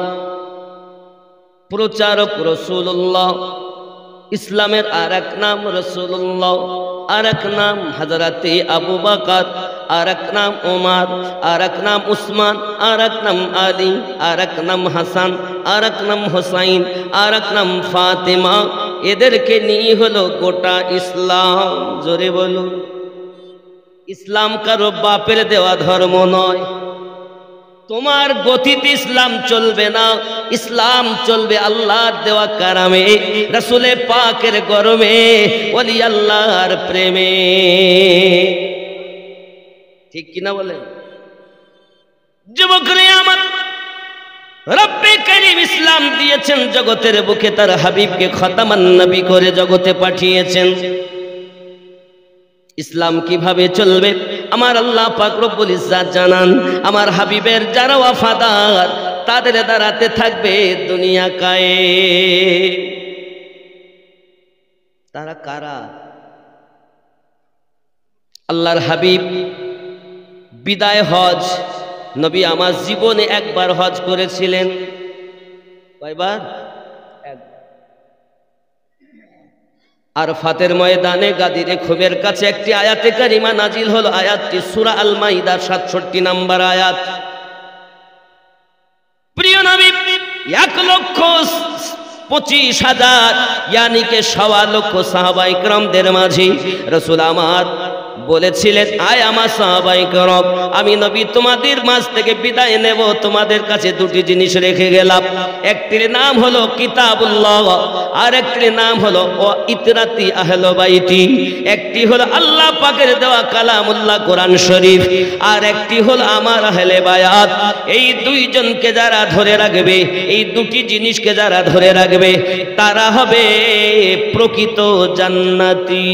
প্রচারক রাসূলুল্লাহ। ইসলামের আর এক নাম রাসূলুল্লাহ, আর এক নাম হযরতে আবু বকর, আর এক নাম ওমর, আর এক নাম উসমান, আর এক নাম আলী, আর এক নাম হাসান, আর এক নাম হোসাইন, আর এক নাম ফাতেমা। এদেরকে নিয়ে হলো গোটা ইসলাম। জোরে বলুন। ইসলাম কারো বাপের দেওয়া ধর্ম নয়। তোমার গতিতে ইসলাম চলবে না, ইসলাম চলবে আল্লাহর দেওয়া কারামে, রাসূলে পাকের গরমে, ওলি আল্লাহর প্রেমে। ঠিক কিনা বলেন? যুবকরে আমার, রব্বে কারীম ইসলাম দিয়েছেন জগতের বুকে, তার হাবিবকে খতামান নবী করে জগতে পাঠিয়েছেন। ইসলাম কিভাবে চলবে আমার আল্লাহ পাক রব্বুল ইজ্জাত জানান। আমার হাবিবের যারা ওয়াফাদার তাদের দ্বারাতে থাকবে দুনিয়া কায়ে। তারা কারা? আল্লাহর হাবিব বিদায় হজ, নবী আমার জীবনে একবার হজ করেছিলেন। কয়বার? আরফাতের ময়দানে গাদিরে খুবের কাছে একটি আয়াতে কারিমা নাজিল হলো। আয়াতটি সূরা আল মাইদার 67 নম্বর আয়াত। প্রিয় নবী 1,25,000 ইয়ানি কে 1.25 লক্ষ সাহাবায়ে কেরামদের মাঝে রাসূল আমার বলেছিলেন, আয় আমার সাহাবায়ে কেরাম, আমি নবী তোমাদের মাঝ থেকে বিদায় নেব, তোমাদের কাছে দুটি জিনিস রেখে গেলাম। একটির নাম হলো কিতাবুল্লাহ, আর একটির নাম হলো ইতরাতি আহলে বাইতি। একটি হলো আল্লাহ পাকের দেওয়া কালামুল্লাহ কোরআন শরীফ, আর একটি হলো আমার আহলে বায়াত। এই দুইজনকে যারা ধরে রাখবে, এই দুটি জিনিসকে যারা ধরে রাখবে, তারা হবে প্রকৃত জান্নাতি।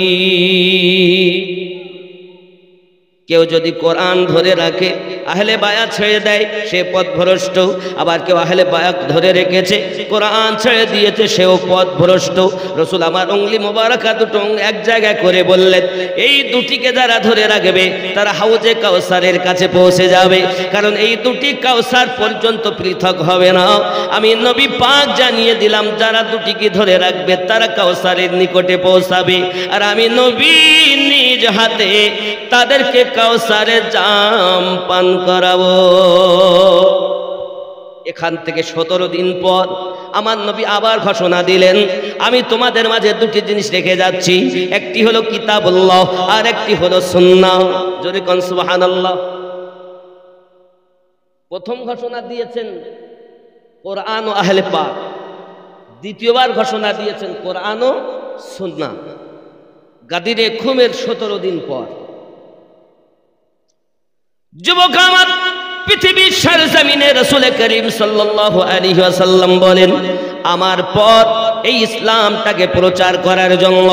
কেউ যদি কোরআন ধরে রাখে, আহলে বায়াত ছেড়ে দেয়, সে পথভ্রষ্ট। আবার কেউ আহলে বায়াত ধরে রেখেছে, কোরআন ছেড়ে দিয়েছে, সেও পথভ্রষ্ট। রাসূল আমার উংলি মোবারকা দুটো এক জায়গায় করে বললেন, এই দুটিকে যারা ধরে রাখবে তারা হাউজে কাউসারের কাছে পৌঁছে যাবে। কারণ এই দুটি কাউসার পর্যন্ত পৃথক হবে না। আমি নবী পাক জানিয়ে দিলাম, যারা দুটিকে ধরে রাখবে তারা কাউসারের নিকটে পৌঁছাবে। আর আমি নবী নিজ হাতে তাদেরকে কাউসারের জাম পান করাবো। এখান থেকে 17 দিন পর আমার নবী আবার ঘোষণা দিলেন, আমি তোমাদের মাঝে দুটি জিনিস রেখে যাচ্ছি, একটি হলো কিতাবুল্লাহ, আর একটি হলো সুন্নাহ। জোরে কোন সুবহানাল্লাহ। প্রথম ঘোষণা দিয়েছেন কোরআন ও আহলে পাক, দ্বিতীয়বার ঘোষণা দিয়েছেন কোরআন ও সুন্নাহ। গাদিরে খুমের 17 দিন পর। যুবক আমার, পৃথিবীর সরজমিনে রাসূল করিম সাল্লাল্লাহু আলাইহি ওয়াসাল্লাম বলেন, আমার পর এই ইসলামটাকে প্রচার করার জন্য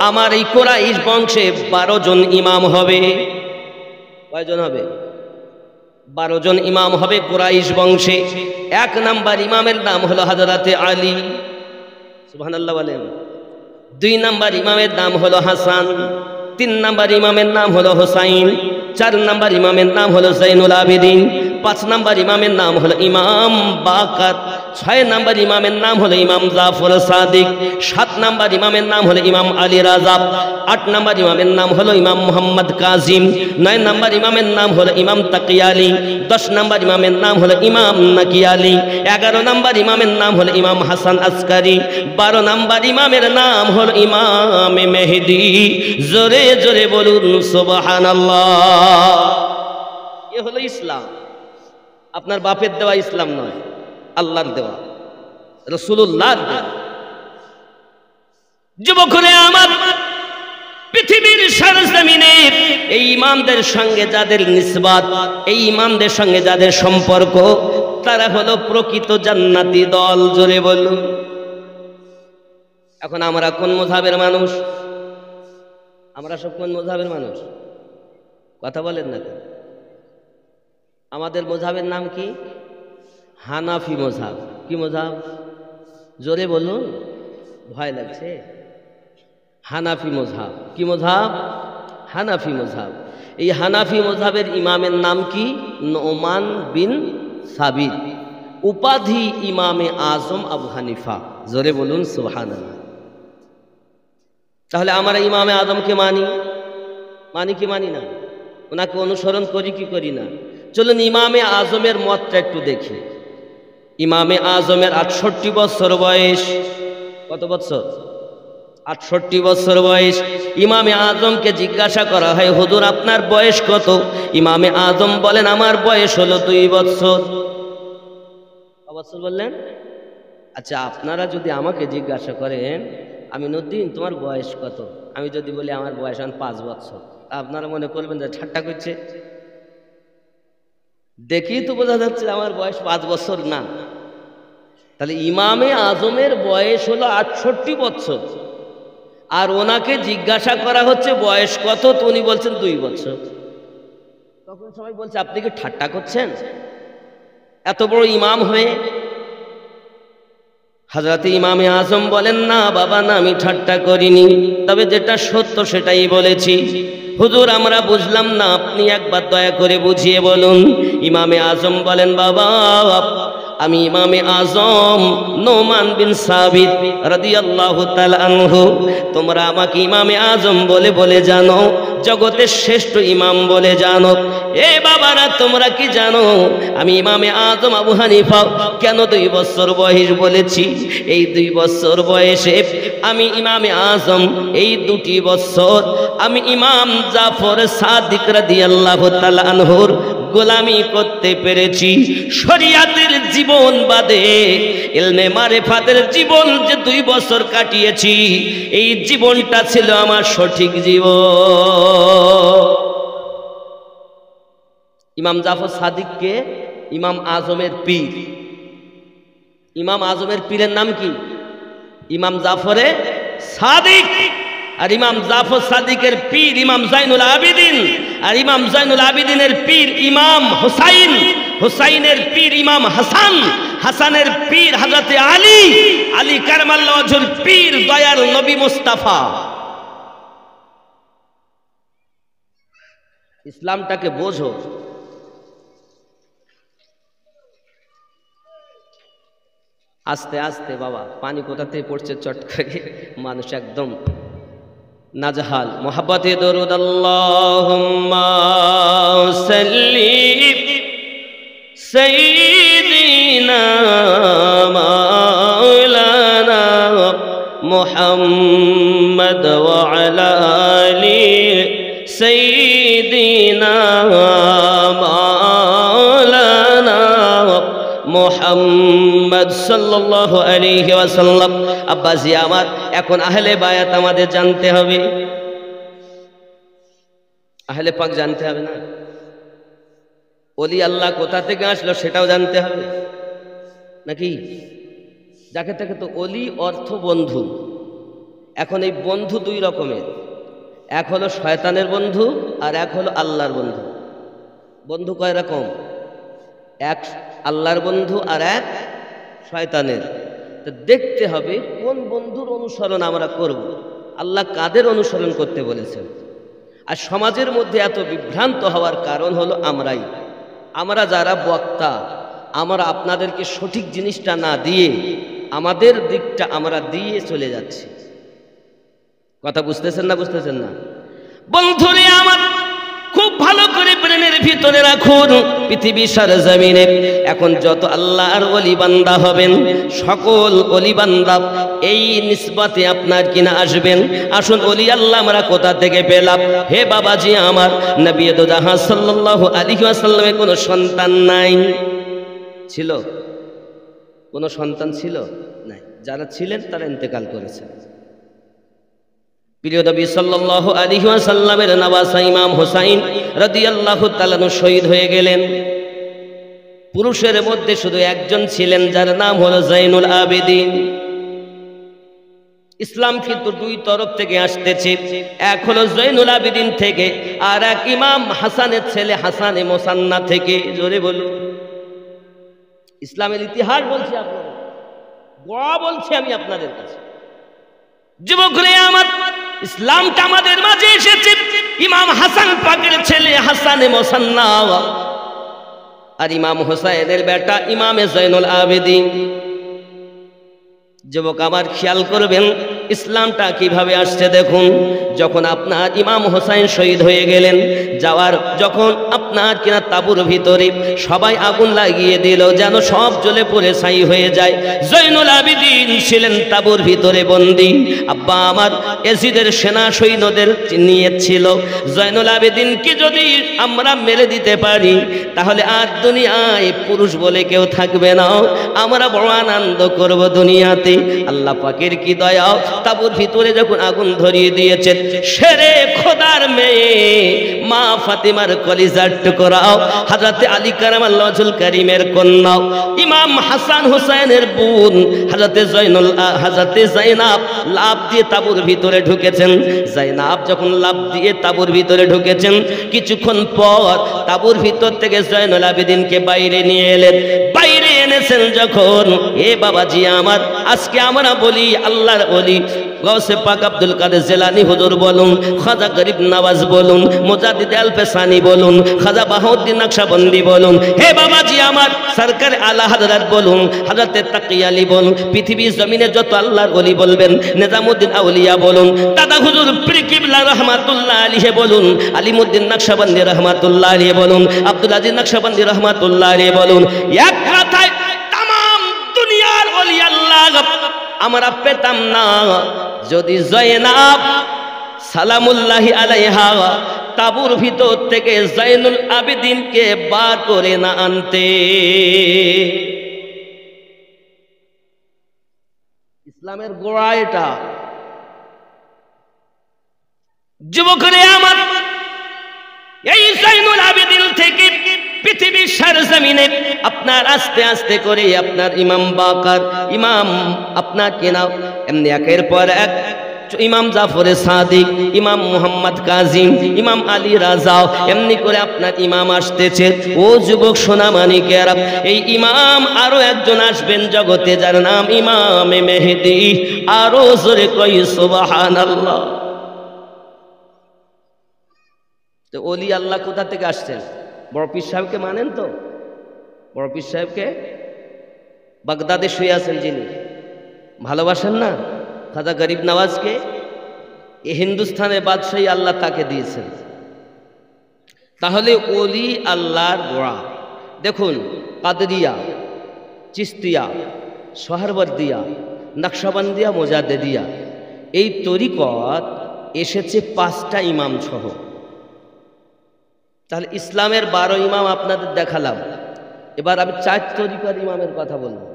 আমার এই কুরাইশ বংশে 12 জন ইমাম হবে। কয়জন হবে? 12 জন ইমাম হবে কুরাইশ বংশে। 1 নাম্বার ইমামের নাম হলো হযরতে আলী, সুবহানাল্লাহ বলেন। 2 নাম্বার ইমামের নাম হলো হাসান। 3 নাম্বার ইমামের নাম হলো হোসাইন। 4 নাম্বার ইমামের নাম হলো জাইনুল আবেদিন। 5 নাম্বার ইমামের নাম হলো ইমাম বাকার। 6 নাম্বার ইমামের নাম হলো ইমাম জাফর সাদিক। 7 নাম্বার ইমামের নাম হলো ইমাম আলী রাজা। 8 নাম্বার ইমামের নাম হলো ইমাম মুহাম্মদ কাজিম। 9 নাম্বার ইমামের নাম হলো ইমাম তাকিয়ালি। 10 নাম্বার ইমামের নাম হলো ইমাম নাকিয়ালি। 11 নাম্বার ইমামের নাম হলো ইমাম হাসান আসকারি। 12 নাম্বার ইমামের নাম হলো ইমাম মেহেদি। জোরে জোরে বলুন সুবহানাল্লাহ। এ হলো ইসলাম। আপনার বাপের দেওয়া ইসলাম নয়, আল্লাহর দেওয়া, রাসূলুল্লাহর দেওয়া। যুবকরা আমার, পৃথিবীর সরজমিনে এই ইমামদের সঙ্গে যাদের নিসবত, এই ইমামদের সঙ্গে যাদের সম্পর্ক, তারা হলো প্রকৃত জান্নাতি দল। জোরে বলুন। এখন আমরা কোন মাযহাবের মানুষ? আমরা সব কোন মাযহাবের মানুষ? কথা বলেন না। আমাদের মাযহাবের নাম কি? হানাফি মাযহাব। কি মাযহাব? জোরে বলুন, ভয় লাগছে। হানাফি মাযহাব। কি মাযহাব? হানাফি মাযহাব। এই হানাফি মাযহাবের ইমামের নাম কি? নুমান বিন সাবিত, উপাধি ইমামে আজম আবু হানিফা। জোরে বলুন সুবহানাল্লাহ। তাহলে আমরা ইমামে আজমকে মানি, মানি কি মানি না? ওনাকে অনুসরণ করি কি করি না? চলুন ইমামে আজমের মতটা একটু দেখি। ইমামে আজমের 68 বছর বয়স। কত বছর? 68 বছর বয়স। ইমামে আজমকে জিজ্ঞাসা করা হয়, হুজুর আপনার বয়স কত? ইমামে আজম বলেন, আমার বয়স হলো 2 বছর। কত বছর বললেন? আচ্ছা, আপনারা যদি আমাকে জিজ্ঞাসা করেন, আমি নদ্দিন তোমার বয়স কত, আমি যদি বলি আমার বয়স 5 বছর, আপনারা মনে করবেন যে ঠাট্টা করছে? দেখি তো বোঝা যাচ্ছে আমার বয়স 5 বছর না। তাহলে ইমামে আজমের বয়স হলো 68 বছর, আর ওনাকে জিজ্ঞাসা করা হচ্ছে বয়স কত, তো উনি বলছেন 2 বছর। তখন সবাই বলছে আপনি কি ঠাট্টা করছেন? এত বড় ইমাম হয়ে? হযরত ইমামে আজম বলেন, না বাবা না, আমি ঠাট্টা করিনি, তবে যেটা সত্য সেটাই বলেছি। হুজুর আমরা বুঝলাম না, আপনি একবার দয়া করে বুঝিয়ে বলুন। ইমামে আজম বলেন, বাবা আমি ইমামে আজম নুমান বিন সাবিত রাদিয়াল্লাহু তাআলা আনহু। তোমরা আমাকে ইমামে আজম বলে বলে জানো, জগতের শ্রেষ্ঠ ইমাম বলে জানো। এ বাবারা, তোমরা কি জানো আমি ইমামে আজম আবু হানিফা কেন 2 বছর বয়স বলেছি? এই 2 বছর বয়সে আমি ইমামে আজম, এই 2টি বছর আমি ইমাম জাফর সাদিক রাদিয়াল্লাহু তাআলা আনহুর গোলামি করতে পেরেছি। শরিয়াতের জীবন বাদে ইলমে মারিফাতের জীবন যে 2 বছর কাটিয়েছি, এই জীবনটা ছিল আমার সঠিক জীবন। ইমাম জাফর সাদিককে ইমাম আজমের পীর। ইমাম আজমের পীরের নাম কি? ইমাম জাফরে সাদিক। আর ইমাম জাফর সাদিকের পীর ইমাম জাইনুল আবিদিন, আর ইমাম জাইনুল আবিদিনের পীর ইমাম হুসাইন, হুসাইনের পীর ইমাম হাসান, হাসানের পীর হযরতে আলী, আলী কারমাল্লাহু ওয়াজহুর পীর দয়ার নবী মুস্তাফা। ইসলামটাকে বোঝো। আস্তে আস্তে বাবা, পানি কোথাতে পড়ছে চট করে, মানুষ একদম নাজহাল। মোহাব্বতে দরুদ আল্লাহুম্মা সাল্লি সাইয়্যিদিনা মাওলানা মুহাম্মদ ওয়া আলা আলি সাইয়্যিদিনা মাওলানা মুহাম্মদ সাল্লাল্লাহু আলাইহি ওয়াসাল্লাম। আব্বাজি আমার, এখন আহলে বায়াত আমাদের জানতে হবে, আহলে পাক জানতে হবে না? ওলি আল্লাহ কোথা থেকে আসলো সেটাও জানতে হবে নাকি? যাকে তাকে তো ওলি অর্থ বন্ধু। এখন এই বন্ধু 2 রকমের, এক হলো শয়তানের বন্ধু আর এক হলো আল্লাহর বন্ধু। বন্ধু কয় রকম? এক আল্লাহর বন্ধু আর এক শয়তানের। তো দেখতে হবে কোন বন্ধুর অনুসরণ আমরা করব, আল্লাহ কাদের অনুসরণ করতে বলেছেন। আর সমাজের মধ্যে এত বিভ্রান্ত হওয়ার কারণ হলো আমরা যারা বক্তা, আমরা আপনাদেরকে সঠিক জিনিসটা না দিয়ে আমাদের দিকটা আমরা দিয়ে চলে যাচ্ছি। কথা বুঝতেছেন না? বুঝতেছেন না? বন্ধুরে আমার, খুব ভালো ভালো করে ব্রেনের ভিতরে রাখুন। পৃথিবী সরজমিনে এখন যত আল্লাহর ওলি বান্দা হবেন, সকল ওলি বান্দা এই নিসবতে আপনার কিনা আসবেন। আসুন ওলি আল্লাহ আমরা কোথা থেকে পেলাম? হে বাবাজি আমার, নবী দো জাহান সাল্লাল্লাহু আলাইহি ওয়াসাল্লামের কোনো সন্তান নাই ছিল? কোনো সন্তান ছিল? নাই। যারা ছিলেন তারা ইন্তেকাল করেছেন। প্রিয় নবী সাল্লাল্লাহু আলাইহি ওয়াসাল্লামের নওয়াসা ইমাম হুসাইন রাদিয়াল্লাহু তাআলা শহীদ হয়ে গেলেন। পুরুষের মধ্যে শুধু একজন ছিলেন, যার নাম হলো জৈনুল আবেদিন। ইসলাম কিন্তু দুই তরফ থেকে আসতেছে, এক হলো জৈনুল আবেদিন থেকে, আর এক ইমাম হাসানের ছেলে হাসানে মুসান্না থেকে। জোরে বলুন। ইসলামের ইতিহাস বলছি আপনাদের, গোয়া বলছি আমি আপনাদের কাছে। যুবকরা আমার, ইসলামটা আমাদের মাঝে এসেছে ইমাম হাসান পাকের ছেলে হাসানে মুসান্না আর ইমাম হুসাইনের বেটা ইমামে জৈনুল আবেদিন। যুবক আমার খেয়াল করবেন ইসলামটা কিভাবে আসছে দেখুন। যখন আপনার ইমাম হুসাইন শহীদ হয়ে গেলেন, যাওয়ার যখন আপনার কিনা তাঁবুর ভিতরে সবাই আগুন লাগিয়ে দিল যেন সব জ্বলে পড়ে ছাই হয়ে যায়। জৈনুল আবেদিন ছিলেন তাঁবুর ভিতরে বন্দী। আব্বা আমার এজিদের সেনা সৈন্যদের নিয়েছিল। জৈনুল আবেদিনকে যদি আমরা মেরে দিতে পারি তাহলে আর দুনিয়ায় পুরুষ বলে কেউ থাকবে না, আমরা বড় আনন্দ করব দুনিয়াতে। আল্লাহ পাকের কি দয়া, তাঁবুর ভিতরে যখন আগুন ধরিয়ে দিয়েছেন, শেরে খোদার মেয়ে মা ফাতিমার কলিজার টুকরা হযরতে আলী কারামাল্লাহুল কারীমের কন্যা ইমাম হাসান হুসাইনের বোন হযরতে জাইনাব লাফ দিয়ে তাঁবুর ভিতরে ঢুকেছেন। জাইনাব যখন লাফ দিয়ে তাঁবুর ভিতরে ঢুকেছেন, কিছুক্ষণ পর তাঁবুর ভিতর থেকে জয়নুল আবেদিনকে বাইরে নিয়ে এলেন। বাইরে এনেছেন যখন, এ বাবাজি আমার, আজকে আমরা বলি আল্লাহর ওলি গৌসে পাক আব্দুল কাদের জিলানী হুজুর বলুন, খাজা গরিব নওয়াজ বলুন, মুজাদ্দিদ আল ফেসানি বলুন, খাজা বাহাউদ্দিন নকশবন্দি বলুন, হে বাবাজি আমার সরকার আলা হযরত বলুন, হযরতে তাকি আলী বলুন, পৃথিবীর জমিনে যত আল্লাহর ওলি বলবেন, নিজামউদ্দিন আউলিয়া বলুন, দাদা হুজুর পীর কিবলা রাহমাতুল্লাহ আলাইহি বলুন, আলিমউদ্দিন নকশবন্দি রাহমাতুল্লাহ আলাইহি বলুন, আব্দুল আজিজ নকশবন্দি রাহমাতুল্লাহ আলাইহি বলুন, এক কথায় तमाम দুনিয়ার ওলি আল্লাহ আমরা পেতাম না যদি জয়নাব সালামুল্লাহি আলাইহা তাঁবুর ভিতর থেকে জৈনুল আবেদিনকে বার করে না আনতে। ইসলামের গোড়া এটা। যুবকরে আমার, এই জৈনুল আবেদিন থেকে পৃথিবীর সরজমিনে আপনার আস্তে আস্তে করে আপনার ইমাম বাকার, ইমাম আপনার কেনা এমনি একের পর এক ইমাম জাফরে সাদিক, ইমাম মুহাম্মদ কাজিম, ইমাম আলী রাজা, এমনি করে আপনার ইমাম আসতেছে। ও যুবক সোনা মানিকেরা, এই ইমাম আরো একজন আসবেন জগতে, যার নাম ইমামে মেহেদী। আরো জোরে কই সুবহানাল্লাহ। তো ওলি আল্লাহ কোথা থেকে আসছেন? বড় পীর সাহেবকে মানেন তো? বড় পীর সাহেবকে বাগদাদে শুয়ে আছেন যিনি, ভালোবাসেন না? খাজা গরিব নওয়াজকে এই হিন্দুস্তানের বাদশাহী আল্লাহ তাকে দিয়েছেন। তাহলে ওলি আল্লাহর গোড়া দেখুন, কাদরিয়া, চিস্তিয়া, সোহরওয়ার্দিয়া, নকশবন্দিয়া, মুজাদ্দিদিয়া, এই তরিকত এসেছে 5টা ইমাম সহ। তাহলে ইসলামের 12 ইমাম আপনাদের দেখালাম। এবার আমি 4 তরিকার ইমামের কথা বলবো।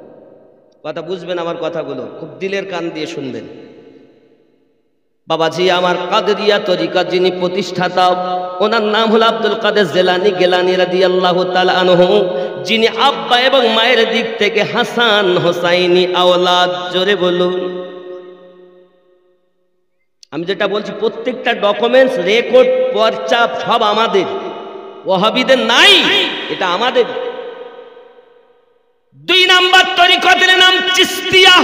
কথা বুঝবেন আমার কথাগুলো, খুব দিলের কান দিয়ে শুনবেন। বাবাজি আমার, কাদরিয়া তরিকা যিনি প্রতিষ্ঠাতা, ওনার নাম হলো আব্দুল কাদের জিলানী গিলানী রাদিয়াল্লাহু তাআলা আনহু, যিনি আব্বা এবং মায়ের দিক থেকে হাসান হোসাইনি আওলাদ। জোরে বলুন। আমি যেটা বলছি প্রত্যেকটা ডকুমেন্টস, রেকর্ড, পর্চা সব আমাদের, ওয়াহাবিদের নাই, এটা আমাদের। 2 নাম্বার তরিকতের নাম চিস্তিয়া।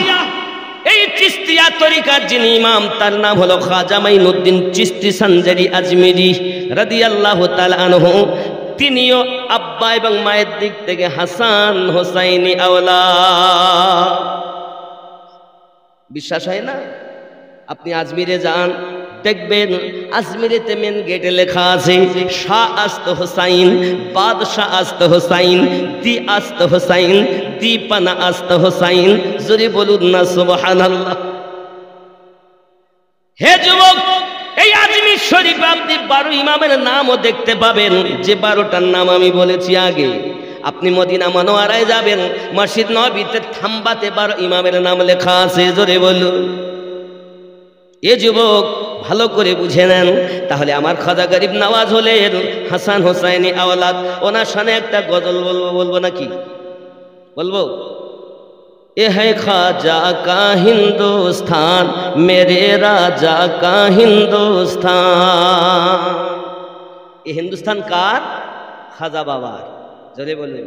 এই চিস্তিয়া তরিকার যিনি ইমাম তার নাম হলো খাজা মাইনুদ্দিন চিশতি সঞ্জারি আজমিরি রাদিয়াল্লাহু তাআলা আনহু। তিনিও আব্বা এবং মায়ের দিক থেকে হাসান হোসাইনি আওলাদ। বিশ্বাস হয় না? আপনি আজমিরে যান, দেখবেন আজমিরেতে মেন গেটে লেখা আছে শাহ আস্ত হোসাইন, বাদশাহ আস্ত হোসাইন, দি আস্ত হোসাইন, দীপানা আস্ত হোসাইন। জোরে বলুন না সুবহানাল্লাহ। হে যুবক, এই আজমির শরীফে আপনি 12 ইমামের নামও দেখতে পাবেন, যে 12টার নাম আমি বলেছি আগে। আপনি মদিনা মনোয়ারায় যাবেন, মসজিদ নববীতে থাম্বাতে 12 ইমামের নাম লেখা আছে। জোরে বলুন। এ যুবক ভালো করে বুঝে নেন। তাহলে আমার খাজা গরিব নওয়াজ হলেন হাসান হোসাইনি আওলাদ। ওনার শানে একটা গজল বলবো নাকি? বলবো? এ है ख्वाजा का हिंदुस्तान, मेरे राजा का हिंदुस्तान। ये हिंदुस्तान कार? खाजा बाबा। जरे बोले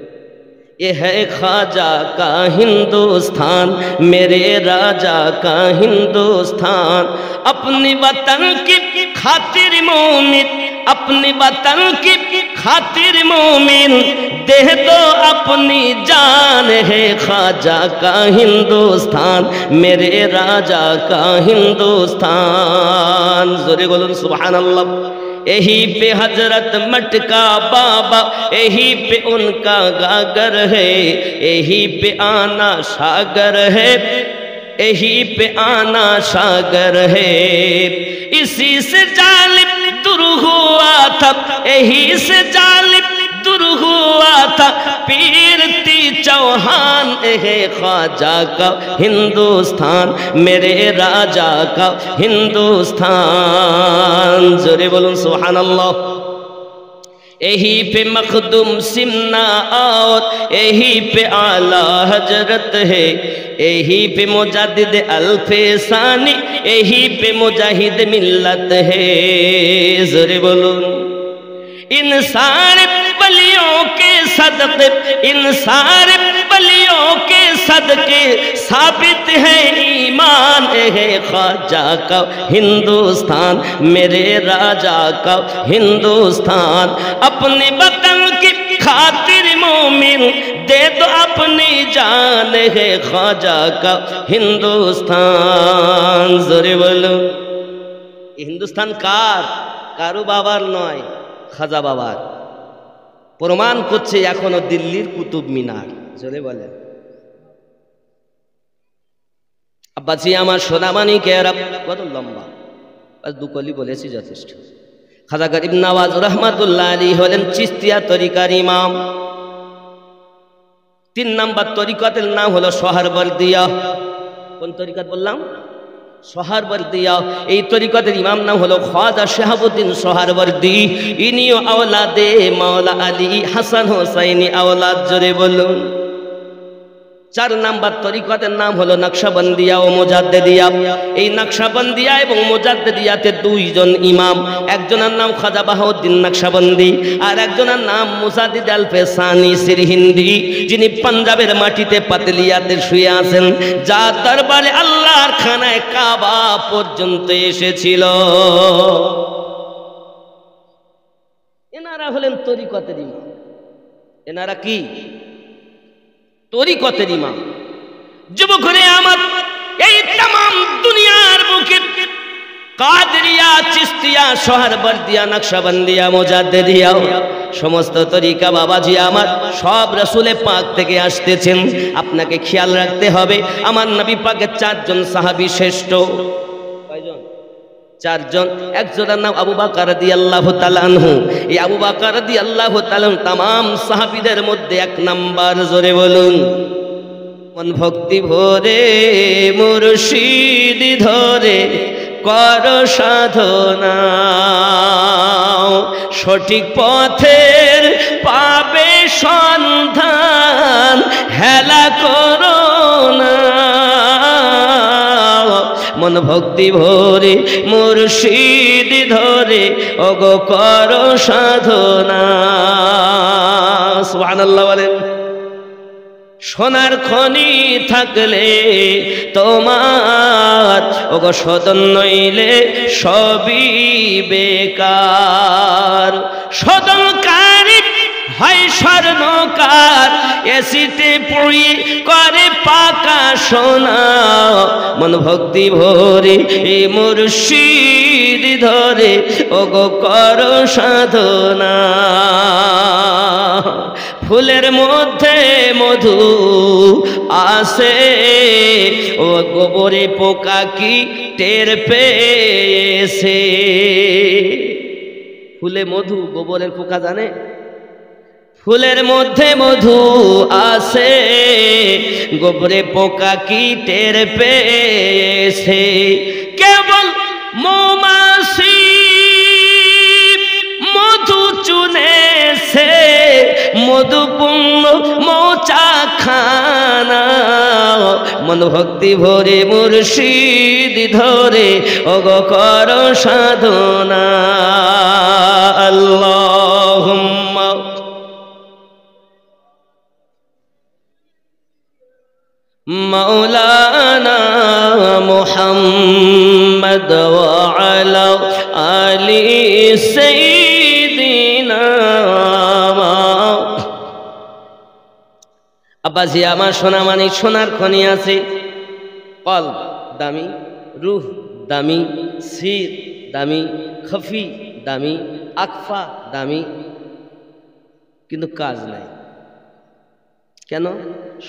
ये है ख्वाजा का हिंदुस्तान, मेरे राजा का हिंदुस्तान। अपनी वतन की खातिर मोमिन, अपनी वतन की खातिर मोमिन दे दो अपनी जान। है ख्वाजा का हिंदुस्तान, मेरे राजा का हिंदुस्तान। जोरे बोलून सुभानअल्लाह। यही पे हजरत मटका बाबा, यही पे उनका गागर है, यही पे आना सागर है, यही पे आना सागर है। इसी से जालिम दूर हुआ था, यही से जालिम दूर हुआ था पीरती चौहान। है ख्वाजा का हिंदुस्तान, मेरे राजा का हिंदुस्तान। जोरे बोलूं सुभानअल्लाह। यही पे मखदूम सिमना और यही पे आला हजरत है, यही पे मुजाद्दिद अल्फेसानी, यही पे मुजाहिद मिल्लत है। जोरे बोलूं। इन सारे बलियों के सदक़े, इन सारे बलियों के सदक़े साबित है ईमान। है ख्वाजा का हिंदुस्तान, मेरे राजा का हिंदुस्तान। अपने वतन की खातिर मोमिन दे दो अपनी जान। है ख्वाजा का हिंदुस्तान। जोरे बोलो। हिंदुस्तान कार? कारू बाবার নয়, খাজা বাবার। প্রমাণ করছে এখনো দিল্লির কুতুব মিনার। জোরে বলেন। আব্বাজি আমার সোনামানিকেরা, কত লম্বা, বাস 2 কলি বলেছি যথেষ্ট। খাজা গরিব নওয়াজ রহমাতুল্লাহ আলাইহি হলেন চিশতিয়া তরিকার ইমাম। 3 নাম্বার তরিকতের নাম হলো সোহরবর্দিয়া। কোন তরিকত বললাম? সোহরবর্দিয়া। এই তরিকতের ইমাম নাম হলো খ্বাজা শাহাবুদ্দিন সোহরবর্দী। ইনিও আওলাদে মাওলা আলী হাসান হোসাইনি আওলাদ। জোরে বলুন। 4 নাম্বার তরিকতের নাম হলো নকশবন্দিয়া ও মুজাদ্দিদিয়া। এই নকশবন্দিয়া এবং মুজাদ্দিদিয়াতে 2 জন ইমাম। একজনের নাম খাজা বাহাউদ্দিন নকশবন্দি, আর একজনের নাম মুজাদ্দিদ আলফেসানি সিরহিন্দি, যিনি পাঞ্জাবের মাটিতে পাতলিয়াতে শুয়ে আছেন, যার দরবারে আল্লাহর খানায় কাবা পর্যন্ত এসেছিল। এনারা হলেন তরিকতের ইমাম। এনারা কি? তরিকতের ইমাম। যুবকরে আমার, এই तमाम দুনিয়ার বুকে কাদরিয়া, চিশতিয়া, সোহরবর্দিয়া, নকশবন্দিয়া, মুজাদ্দিদিয়া সমস্ত তরিকা বাবাজি আমার সব রাসূলে পাক থেকে আসতেছেন। আপনাকে খেয়াল রাখতে হবে, আমার নবী পাকের 4 জন সাহাবী শ্রেষ্ঠ। কয়জন? 4 জন। একজনের নাম আবু বকর রাদিয়াল্লাহু তাআলা আনহু। এই আবু বকর রাদিয়াল্লাহু তাআলা तमाम সাহাবীদের মধ্যে 1 নাম্বার। জোরে বলুন। মন ভক্তি ভরে মুর্শিদ ধরে কর সাধনা, সঠিক পথের পাবে সন্ধান, হেলা করো না। মন ভক্তি ভরে মুর্শিদ ধরে ওগো কর সাধনা। সুবহানাল্লাহ বলেন। সোনার খনি থাকলে তোমার ওগো সদন নইলে সবই বেকার। সদনকারী হয় স্বর্ণকার, এসিতে পুড়িয়ে করে পাকা সোনা। মন ভক্তি ভরে এ মুর্শিদ ধরে ওগো কর সাধনা। ফুলের মধ্যে মধু আসে ও গোবরে পোকা কি টের পেয়েছে। ফুলে মধু, গোবরের পোকা জানে? ফুলের মধ্যে মধু আসে গোবরে পোকা কি টের পেয়েছে। কেবল মৌমাছি মধু চুনেছে, মধুপূর্ণ মৌচা খানা। মন ভক্তি ভরে মুর্শিদ ধরে ওগো কর সাধনা। আল্লাহুম্মা মাওলানা মুহাম্মদ ওয়া আলা আলি সাইয়্যিদিনা। আব্বাজি আমার সোনা মানিক, সোনার খনি আছে। কলব দামি, রূহ দামি, সির দামি, খফি দামি, আকফা দামি, কিন্তু কাজ নাই। কেন?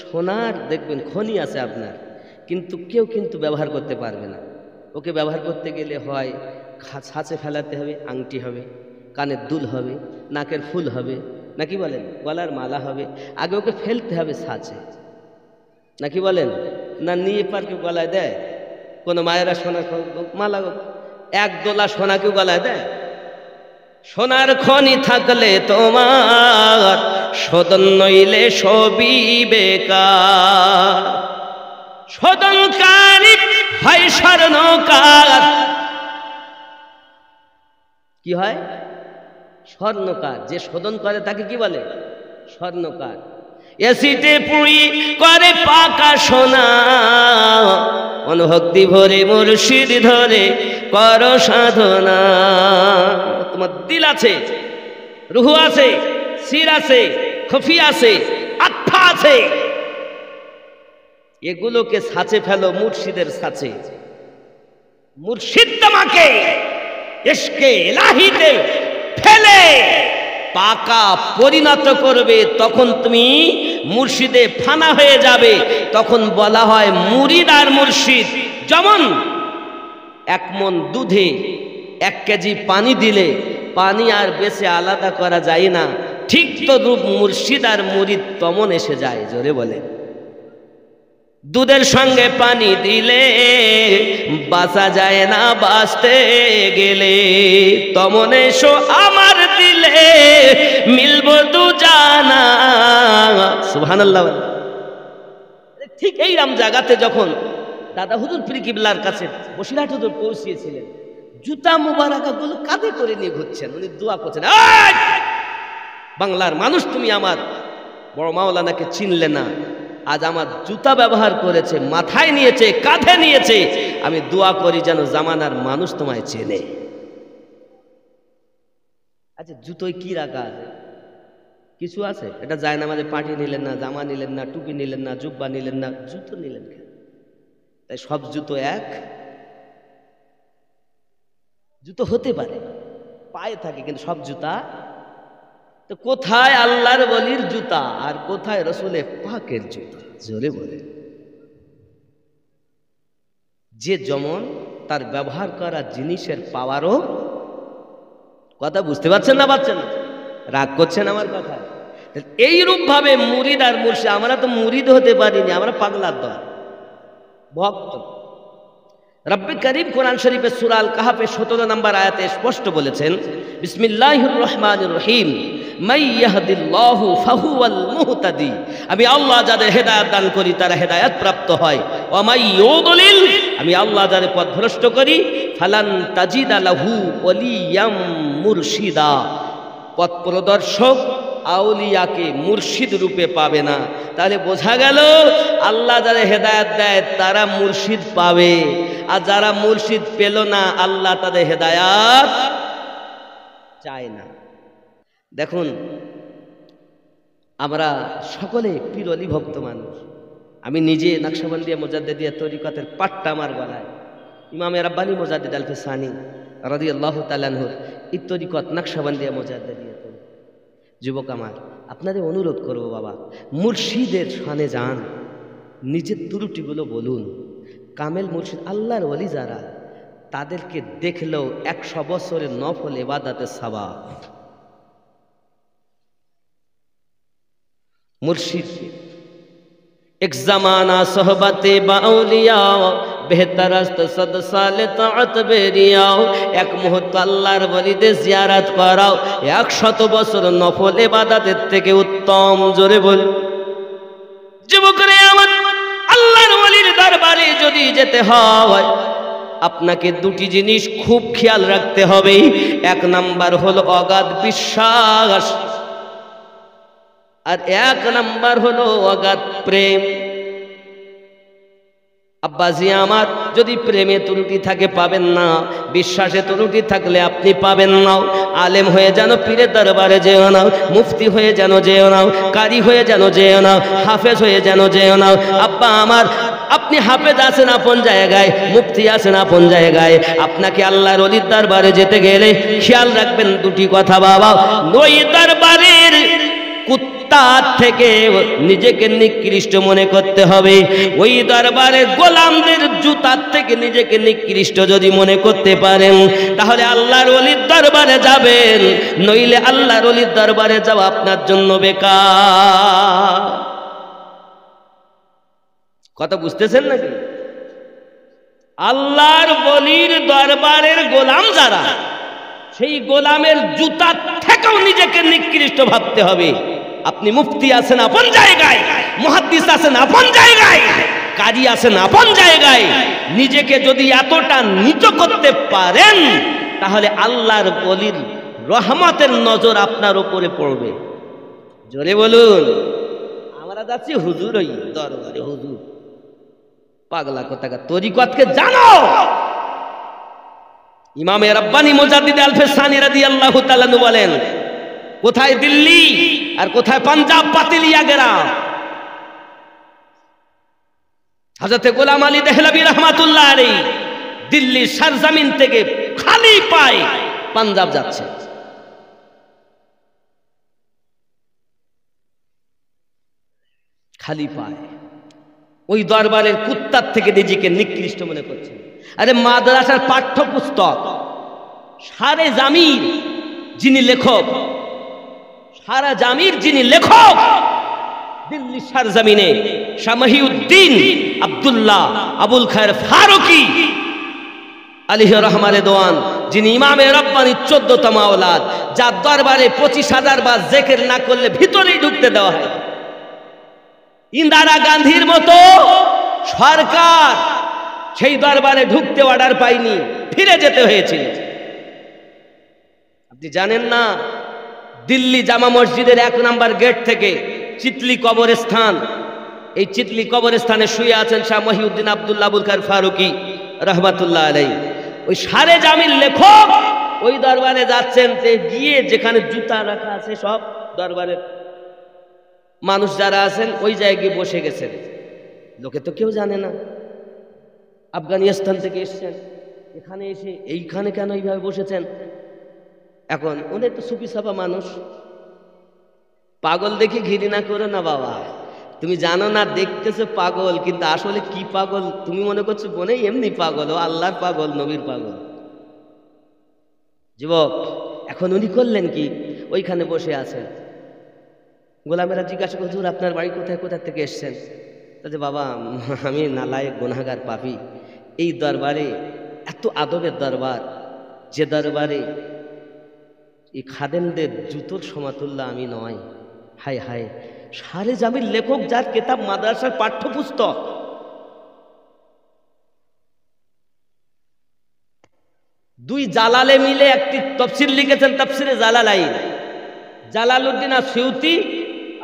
সোনার দেখবেন খনি আছে আপনার, কিন্তু কেউ কিন্তু ব্যবহার করতে পারবে না। ওকে ব্যবহার করতে গেলে হয় ছাঁচে ফেলাতে হবে, আংটি হবে, কানের দুল হবে, নাকের ফুল হবে, নাকি বলেন, গলার মালা হবে। আগে ওকে ফেলতে হবে ছাঁচে, নাকি বলেন? না নিয়ে পারকে গলায় দেয়? কোনো মায়েরা সোনার মালা এক দোলা সোনা কেউ গলায় দেয়? সোনার খনি থাকলে তোমার শোধন নইলে সবই বেকার। শোধনকারী হয় স্বর্ণকার। কি হয়? স্বর্ণকার। যে শোধন করে তাকে কি বলে? স্বর্ণকার। এসিতে পুরি করে পাকা সোনা। অনুভক্তি ভরে মুর্শিদ ধরে কর সাধনা। তোমার দিল আছে, রুহু আছে, সির আছে, খফি আছে, আত্মা আছে, এগুলোকে ছাঁচে ফেলো মুর্শিদের ছাঁচে। মুর্শিদ তোমাকে ইশকে ইলাহিতে ফেলে পাকা পরিণত করবে। তখন তুমি মুর্শিদে ফানা হয়ে যাবে। তখন বলা হয় মুরিদ আর মুর্শিদ যেমন এক মন দুধে 1 কেজি পানি দিলে পানি আর বেশি আলাদা করা যায় না, ঠিক তো রূপ মুর্শিদ আর মুরিদ তমন এসে যায়। জোরে বলে, দুধের সঙ্গে পানি দিলে বাঁচা যায় না, বাঁচতে গেলে তমন এসো আমার দিলে মিলবো দুজানা। সুবহানাল্লাহ। ঠিক এই রাম জায়গাতে যখন দাদা হুজুর পীর কিবলার কাছে বসিরহাট হুজুর পৌঁছিয়েছিলেন, জুতা মুবারাকাগুলো কাঁধে করে নিয়ে ঘুরছেন, উনি দোয়া করছেন, বাংলার মানুষ তুমি আমার বড় মাওলানাকে চিনলে না, আজ আমার জুতা ব্যবহার করেছে, মাথায় নিয়েছে, কাঁধে নিয়েছে, আমি দোয়া করি যেন জামানার মানুষ তোমায় চেনে। আচ্ছা, জুতোয় কি রাখা আছে? কিছু আছে? এটা যায় না, আমাদের পাটি নিলেন না, জামা নিলেন না, টুপি নিলেন না, জুব্বা নিলেন না, জুতো নিলেন কেন? তাই সব জুতো এক? জুতো হতে পারে পায়ে থাকে, কিন্তু সব জুতা তো কোথায় আল্লাহর ওলির জুতা আর কোথায় রসুলের পাকের জুতা? জোরে বলে। যে যেমন তার ব্যবহার করা জিনিসের পাওয়ারও। কথা বুঝতে পারছেন না? পাচ্ছেন না? রাগ করছেন আমার কথা? এইরূপ ভাবে মুরিদ আর মুর্শিদ, আমরা তো মুরিদ হতে পারিনি, আমরা পাগলার দল, ভক্ত। রব্বে করিম কোরআন শরীফে সূরা আল কাহাফে 17 নম্বর আয়াতে স্পষ্ট বলেছেন, বিসমিল্লাহির রহমানির রহিম, মান ইয়াহদিল্লাহু ফাহুয়াল মুহতাদি। আমি আল্লাহ যাদের হেদায়েত দান করি তারা হেদায়েত প্রাপ্ত হয়। ওয়া মান ইউদলিল, আমি আল্লাহ যাদের পথভ্রষ্ট করি, ফালান তাজিদা লাহু ওয়ালিয়াম মুরশিদা। পথ প্রদর্শক আউলিয়াকে মুর্শিদ রূপে পাবে না। তাহলে বোঝা গেল আল্লাহ যারা হেদায়েত দেয় তারা মুর্শিদ পাবে, আর যারা মুর্শিদ পেল না আল্লাহ তাদের হেদায়েত চায় না। দেখুন, আমরা সকলে পীর অলি ভক্ত মানুষ, আমি নিজে নকশবন্দিয়া মুজাদ্দিদিয়া তরিকতের পাট্টা আমার গলায়, ইমামে রাব্বানি মুজাদ্দিদ আল ফিসানি রাদিয়াল্লাহু তাআলা আনহুর এই তরিকত নকশবন্দিয়া মুজাদ্দিদিয়া। যুবক আমার, আপনাদের অনুরোধ করব বাবা, মুর্শিদের শানে যান, নিজের ত্রুটিগুলো বলুন। কামেল মুর্শিদ আল্লাহর ওলি যারা, তাদেরকে দেখলেও 100 বছরের নফল ইবাদতের সওয়াব। মুর্শিদ এক জামানা সোহবতে বাউলিয়া বেহতর আস্ত 100 সালে তাআত বেরিয়াও। এক মুহূর্ত আল্লাহর ওলিদের জিয়ারত করাও 100 বছর নফল ইবাদতের থেকে উত্তম। জোরে বল যুবকরে আমার, আল্লাহর ওলির দরবারে যদি যেতে হয় আপনাকে দুটি জিনিস খুব খেয়াল রাখতে হবে। 1 নাম্বার হলো অগাধ বিশ্বাস, আর 1 নাম্বার হলো অগাধ প্রেম। আব্বাজি আমার, যদি প্রেমে ত্রুটি থাকে পাবেন না, বিশ্বাসে ত্রুটি থাকলে আপনি পাবেন না। আলেম হয়ে যেন পীরের দরবারে যেও না, মুফতি হয়ে যেন যেও না, কারি হয়ে যেন যেও না, হাফেজ হয়ে যেন যেও না। আব্বা আমার, আপনি হাফেজ আছেন আপন জায়গায়, মুফতি আছেন আপন জায়গায়, আপনাকে আল্লাহর ওলির দরবারে যেতে গেলে খেয়াল রাখবেন দুটি কথা বাবা। ওই দরবারের কুত্তার থেকে নিজেকে নিকৃষ্ট মনে করতে হবে। ওই দরবারে গোলামদের জুতার থেকে নিজেকে নিকৃষ্ট যদি মনে করতে পারেন, তাহলে আল্লাহর ওলির দরবারে যাবেন, নইলে আল্লাহর ওলির দরবারে যাওয়া আপনার জন্য বেকার। কথা বুঝতেছেন নাকি? আল্লাহর ওলির দরবারের গোলাম যারা, সেই গোলামের জুতার থেকেও নিজেকে নিকৃষ্ট ভাবতে হবে। আপনি মুফতি আছেন আপন জায়গায়, মুহাদ্দিস আছেন আপন জায়গায়, কারি আছেন আপন জায়গায়, নিজেকে যদি এতটা নিচ করতে পারেন, তাহলে আল্লাহর ওলির রহমতের নজর আপনার উপরে পড়বে। জোরে বলুন। আমরা যাচ্ছি হুজুর ওই দরবারে, হুজুর পাগলা কোথাকার, তরিকতকে জানো। ইমামে রাব্বানি মুজাদ্দিদ আল ফিসানি রাদিয়াল্লাহু তাআলা আনহু বলেন, কোথায় দিল্লি আর কোথায় পাঞ্জাব পাতিলিয়া গ্রাম। হযরতে গোলাম আলী দেহলভী রাহমাতুল্লাহ আলাইহি দিল্লির সরজমিন থেকে খালি পায়ে পাঞ্জাব যাচ্ছে। খালি পায়ে ওই দরবারের কুত্তার থেকে নিজেকে নিকৃষ্ট মনে করছে। আরে মাদ্রাসার পাঠ্যপুস্তক সারে জামির যিনি লেখক, সারা জামির যিনি লেখক, দিল্লি সরজমিনে শাহ মহিউদ্দিন আব্দুল্লাহ আবুল খায়ের ফারুকি আলাইহি রহমান রিদওয়ান, যিনি ইমামে রব্বানি 14তম আওলাদ, যার দরবারে 25,000 বার জিকির না করলে ভিতরেই ঢুকতে দেওয়া হয়। ইন্দিরা গান্ধীর মতো সরকার সেই দরবারে ঢুকতে অর্ডার পায়নি, ফিরে যেতে হয়েছিল। আপনি জানেন না, দিল্লি জামা মসজিদের 1 নম্বর গেট থেকে চিতলি কবরস্থান, এই চিতলি কবরস্থানে শুয়ে আছেন শাহ মহিউদ্দিন আব্দুল্লাহ আবুল খায়ের ফারুকি রহমাতুল্লাহ আলাইহি। ওই সারে জামির লেখক ওই দরবারে যাচ্ছেন, গিয়ে যেখানে জুতা রাখা আছে সব দরবারের মানুষ যারা আছেন ওই জায়গায় বসে গেছেন। লোকে তো কেউ জানে না, আফগানিস্তান থেকে এসেছেন, এখানে এসে এইখানে কেন এইভাবে বসেছেন। এখন উনি তো সুফি সাফা মানুষ, পাগল দেখে ঘৃণা করো না বাবা। তুমি জানো না দেখতেছো পাগল, কিন্তু আসলে কি পাগল তুমি মনে করছো বনে এমনি পাগল, ও আল্লাহর পাগল, নবীর পাগল। যুবক, এখন উনি করলেন কি, ওইখানে বসে আছেন। গোলামেরা জিজ্ঞাসা করছে, হুজুর আপনার বাড়ি কোথায়, কোথা থেকে এসছেন? তাহলে বাবা আমি নালায়েক গুনাহগার পাপী, এই দরবারে এত আদবের দরবার, যে দরবারে এই খাদেমদের জুতোর সমাতুল্লাহ আমি নয়। হায় হায়, সারে জামির লেখক, যার কিতাব মাদ্রাসার পাঠ্যপুস্তক। দুই জালালে মিলে একটি তাফসীর লিখেছেন, তাফসীরে জালালাইন, জালালউদ্দিন আসিউতি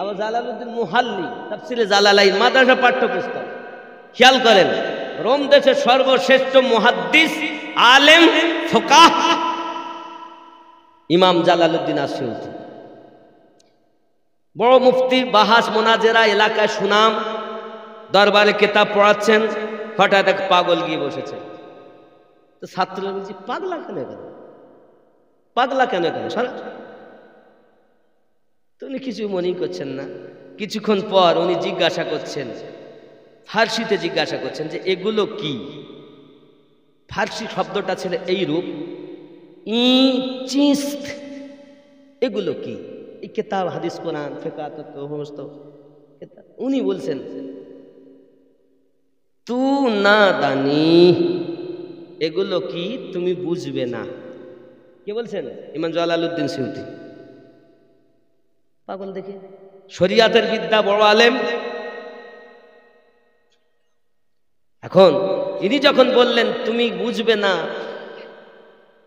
আবার জালালউদ্দিন মুহাল্লি, তাফসীরে জালালাইন, মাদ্রাসা পাঠ্যপুস্তক। খেয়াল করেন, রোম দেশের সর্বশ্রেষ্ঠ মুহাদ্দিস, আলেম, ফুকাহ ইমাম জালালউদ্দিন আসিউতি, বড় মুফতি, বাহাস মোনাজেরা এলাকায় সুনাম, দরবারে কিতাব পড়াচ্ছেন, হঠাৎ এক পাগল গিয়ে বসেছে। তো ছাত্ররা বলছে, পাগলা কেন এখানে, পাগলা কেন এখানে, সারা। তো উনি কিছু মনেই করছেন না। কিছুক্ষণ পর উনি জিজ্ঞাসা করছেন, ফার্সিতে জিজ্ঞাসা করছেন যে এগুলো কি। ফার্সি শব্দটা ছিল এই রূপ, ই চিস্ত, এগুলো কি? এই কিতাব, হাদিস, কোরআন, ফিকহ, তত্ত্ব, সমস্ত কিতাব। উনি বলছেন, তু না দানি, এগুলো কি তুমি বুঝবে না। কে বলছেন? ইমাম জালালউদ্দিন সিউতি। পাগল দেখে, শরিয়াতের বিদ্যা, বড় আলেম। এখন ইনি যখন বললেন তুমি বুঝবে না,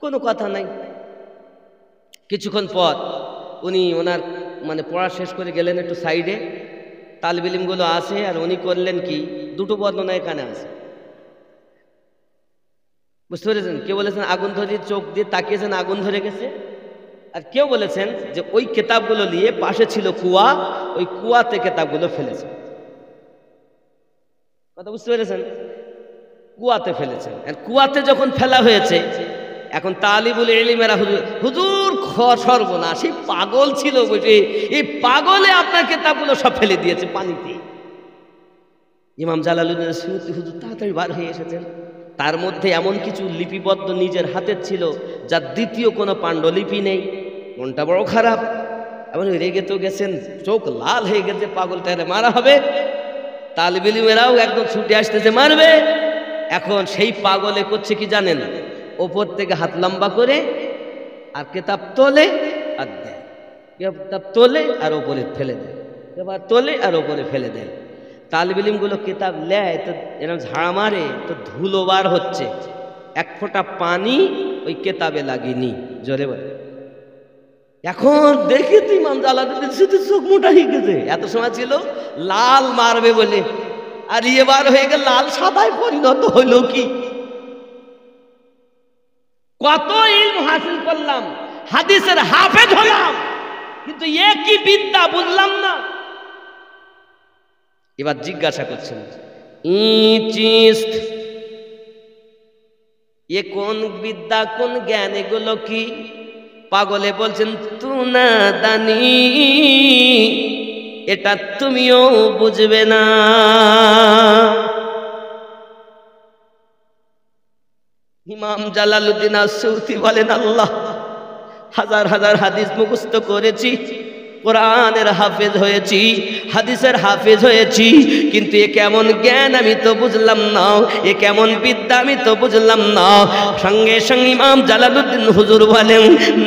কোনো কথা নাই। কিছুক্ষণ পর উনি ওনার পড়া শেষ করে গেলেন একটু সাইডে, তালিবে ইলমগুলো আছে, আর উনি করলেন কি, দুটো বর্ণনা এখানে আছে, বুঝতে পেরেছেন? কেউ বলেছেন আগুন ধরে চোখ দিয়ে তাকিয়েছেন, আগুন ধরে গেছে। আর কেউ বলেছেন যে ওই কিতাবগুলো নিয়ে পাশে ছিল কুয়া, ওই কুয়াতে কিতাবগুলো ফেলেছে। কথা বুঝতে পেরেছেন? কুয়াতে ফেলেছেন। আর কুয়াতে যখন ফেলা হয়েছে, এখন তালিবুল ইলমেরা হুজুর সর্বনাশ, এই পাগল ছিল বুঝে, এই পাগলে আপনার কিতাবগুলো সব ফেলে দিয়েছে পানিতে। ইমাম জালালউদ্দিন সিউতি হুজুর তাড়াতাড়ি বার হয়ে এসেছেন। তার মধ্যে এমন কিছু লিপিবদ্ধ নিজের হাতের ছিল, যার দ্বিতীয় কোনো পাণ্ডুলিপি নেই। মনটা বড় খারাপ, এমন রেগে তো গেছেন, চোখ লাল হয়ে গেছে, পাগলটারে মারা হবে। তালিবে ইলমেরাও একদম ছুটে আসতেছে মারবে। এখন সেই পাগলে করছে কি জানেন? ওপর থেকে হাত লম্বা করে আর কিতাব তোলে আর দেয়, কিতাব তোলে আর ওপরে ফেলে দেয়, এবার তোলে আর ওপরে ফেলে দেয়। তালিবে ইলমগুলো কিতাব নেয় তো এরকম ঝাড়া মারে, তো ধুলো বার হচ্ছে, এক ফোঁটা পানি ওই কিতাবে লাগেনি। জোরে বলে, এখন দেখি তুই ইমাম জালালউদ্দিন শুধু চোখ মোটা হয়ে গেছে। এত সময় ছিল লাল মারবে বলে, আর এবার হয়ে গেল লাল সাদায় পরিণত হইল। কি কত ইলম হাসিল করলাম, হাদিসের হাফেজ হলাম, কিন্তু একই বিদ্যা বুঝলাম না। এবার জিজ্ঞাসা করছেন, এ কোন বিদ্যা, কোন জ্ঞান, এগুলো কি? পাগলে বলছেন, তু না দানি, এটা তুমিও বুঝবে না। ইমাম জালালউদ্দিন আসিউতি বলেন, আল্লাহ, হাজার হাজার হাদিস মুখস্থ করেছি, কোরআনের হাফেজ হয়েছি, হাদিসের হাফেজ হয়েছি, কিন্তু এ কেমন জ্ঞান আমি তো বুঝলাম না, এ কেমন বিদ্যা আমি তো বুঝলাম না। সঙ্গে সঙ্গে ইমাম জালালউদ্দিন হুজুর বলেন,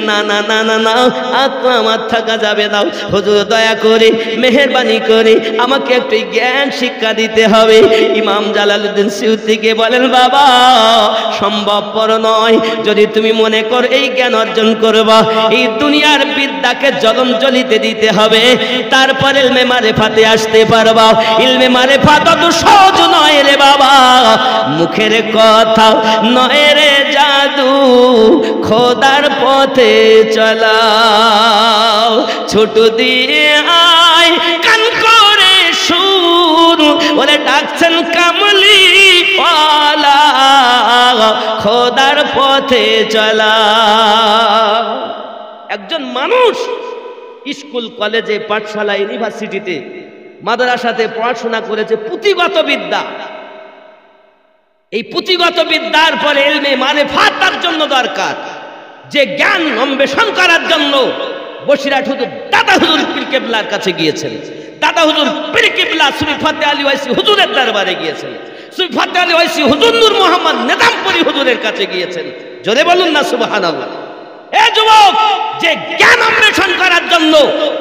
না না না না না, আর তো আমার থাকা যাবে না, হুজুর দয়া করে মেহেরবানি করে আমাকে একটু জ্ঞান শিক্ষা দিতে হবে। ইমাম জালালউদ্দিন সিউতিকে বলেন, বাবা, সম্ভবপর নয়। যদি তুমি মনে কর এই জ্ঞান অর্জন করবা, এই দুনিয়ার বিদ্যাকে জলঞ্জলিতে দিতে হবে, তারপর ইলমে মারিফাতে আসতে পারবা। ইলমে মারিফাত তো সহজ নয় রে বাবা, মুখের কথা নয় রে জাদু, খোদার পথে চলাও, ছোট দিয়ে আয় কান করে শুন, বলে ডাকছেন কামলি পালা, খোদার পথে চলা। একজন মানুষ স্কুল, কলেজে, পাঠশালা, ইউনিভার্সিটিতে, মাদ্রাসাতে পড়াশোনা করেছে পুঁথিগত বিদ্যা। এই পুঁথিগত বিদ্যার পরে ইলমে মারিফাত তার জন্য দরকার। যে জ্ঞান অন্বেষণ করার জন্য বসিরহাট হুজুর দাদা হুজুর পীর কেবলার কাছে গিয়েছেন, দাদা হুজুর পীর কেবলা সুফি ফাতে আলী ওয়াইসি হুজুরের দরবারে গিয়েছেন, সুফি ফাতে আলী ওয়াইসি হুজুর নূর মোহাম্মদ নিজামপুরী হুজুরের কাছে গিয়েছেন। জোরে বলুন না সুবহানাল্লাহ। এ যুবক, যে জ্ঞান অন্বেষণ করার জন্য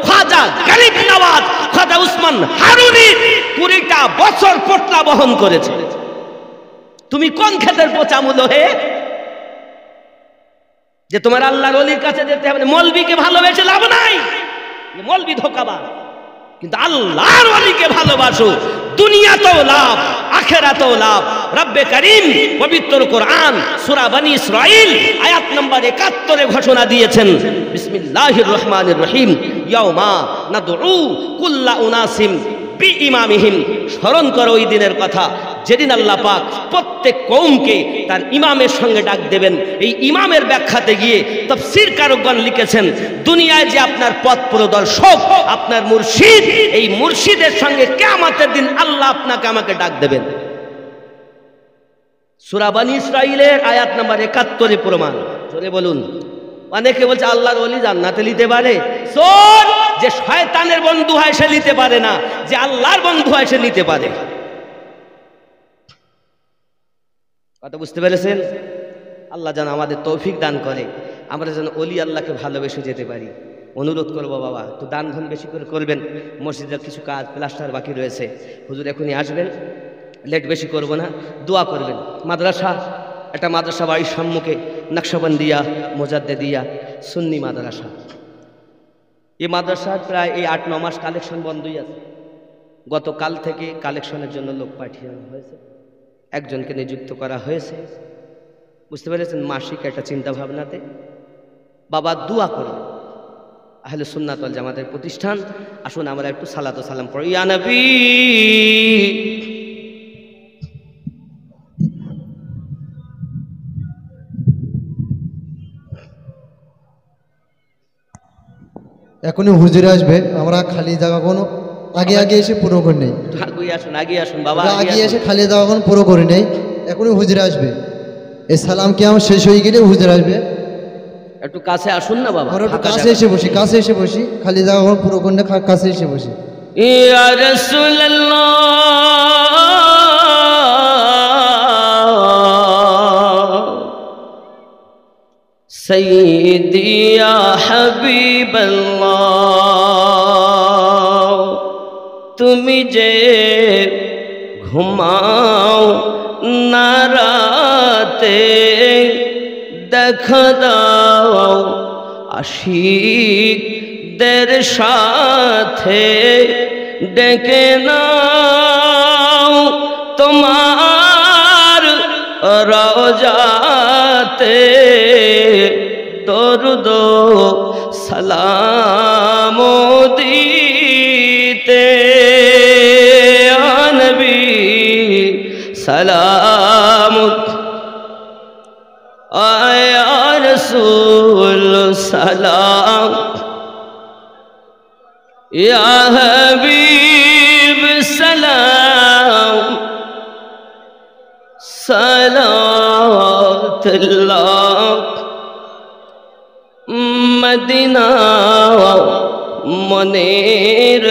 খাজা গরিব নওয়াজ, খাজা উসমান হারুনি 20টা বছর পোটলা বহন করেছে, তুমি কোন ক্ষেতের পোচামুলো হে যে তোমার আল্লাহর ওলির কাছে যেতে হবে? মৌলবীকে ভালোবেসে লাভ নাই, মৌলবী ধোঁকাবাজ, কিন্তু আল্লাহর ওলিকে ভালোবাসো, দুনিয়াতেও লাভ, আখিরাতেও লাভ। রব্বে করিম পবিত্র কোরআন সূরা বনী ইসরাঈল আয়াত নম্বর 71 ঘোষণা দিয়েছেন, বিসমিল্লাহির রহমানির রহিম, ইয়াউমা নাদউ কুল্লা উনাসিম বি ইমামিহিম, স্মরণ করো ওই দিনের কথা যেদিন আল্লাহ পাক প্রত্যেক কওমকে তার ইমামের সঙ্গে ডাক দেবেন। এই ইমামের ব্যাখ্যাতে গিয়ে তাফসীর কারকগণ লিখেছেন, দুনিয়ায় যে আপনার পথ প্রদর্শক, আপনার মুর্শিদ, এই মুর্শিদের সঙ্গে কিয়ামতের দিন আল্লাহ আপনাকে আমাকে ডাক দেবেন। সূরা বনী ইসরাঈলের আয়াত নাম্বার ৭১ প্রমাণ। জোরে বলুন। অনেকে বলছে আল্লাহর ওলি জান্নাতে নিতে পারে। শোন, যে শয়তানের বন্ধু হয় সে নিতে পারে না, যে আল্লাহর বন্ধু হয় সে নিতে পারে। কথা বুঝতে পেরেছেন? আল্লাহ যেন আমাদের তৌফিক দান করে, আমরা যেন ওলি আল্লাহকে ভালোবেসে যেতে পারি। অনুরোধ করবো বাবা, একটু দান ধন বেশি করে করবেন। মসজিদের কিছু কাজ প্লাস্টার বাকি রয়েছে, হুজুর এখনই আসবেন, লেট বেশি করব না, দোয়া করবেন। মাদ্রাসা, একটা মাদ্রাসা বাড়ির সম্মুখে, নকশবন্দিয়া মোজাদ্দেদিয়া সুন্নি মাদ্রাসা। এই মাদ্রাসার প্রায় এই ৮-৯ মাস কালেকশন বন্ধই আছে। গতকাল থেকে কালেকশনের জন্য লোক পাঠিয়ে হয়েছে, একজনকে নিযুক্ত করা হয়েছে। বুঝতে পেরেছেন? মাসিক একটা চিন্তা ভাবনাতে বাবা দোয়া করবেন। আহলে সুন্নাত ওয়াল জামাতের প্রতিষ্ঠান। আসুন আমরা একটু সালাত ও সালাম পড়ি। ইয়া নবী, এখনই হুজুর আসবে, আমরা খালি জায়গা কোনো আগে এসে পুরো করে নেই। আগে আসুন বাবা, আগে এসে খালি জায়গা কোনো পুরো করে নেই। এখনই হুজুর আসবে, এই সালাম কি আমার শেষ হয়ে গেলে হুজুর আসবে। একটু কাছে আসুন না বাবা, আমরা একটু কাছে এসে বসি, খালি জায়গা কোনো পুরো করে কাছে এসে বসি। ইয়া রাসূলুল্লাহ, সাইয়্যিদি ইয়া হাবিবাল্লাহ, তুমি যে ঘুমাও না রাতে, দেখা দাও আশিকদের সাথে, ডেকে নাও তোমার রওজাতে, দরুদ সালাম দিতে, নবী সালাম, আয়া রাসূল সালাম, ইয়া হাবিব সালাম, সালাতুল্লাহ, মদিনা মনের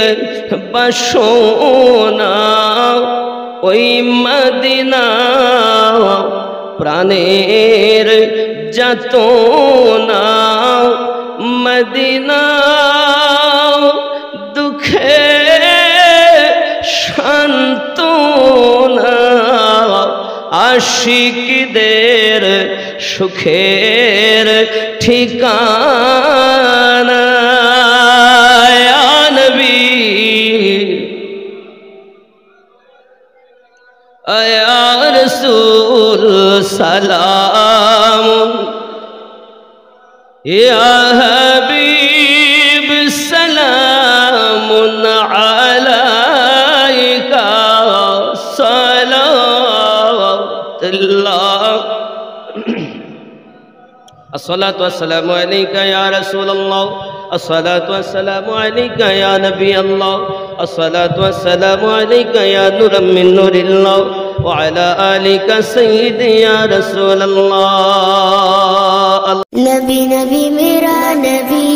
বাসনা, ওই মদিনা প্রাণের যাতনা, মদিনা দুঃখে সান্ত্বনা, আশিকদের সুখের ঠিকানা, ইয়া নবী, ইয়া রাসূল সালাম, ইয়া হাবিব সালাম আলাইকা, সালাতুল্লাহ, আসসালাতু ওয়াসসালামু আলাইকা ইয়া রাসূলুল্লাহ, আসসালাতু ওয়াসসালামু আলাইকা ইয়া নবিয়াল্লাহ, আসসালাতু ওয়াসসালামু আলাইকা ইয়া নূরাম মিন নূরিল্লাহ, ওয়া আলা আলিকা সাইয়্যিদি ইয়া রাসূলুল্লাহ। नबी नबी मेरा नबी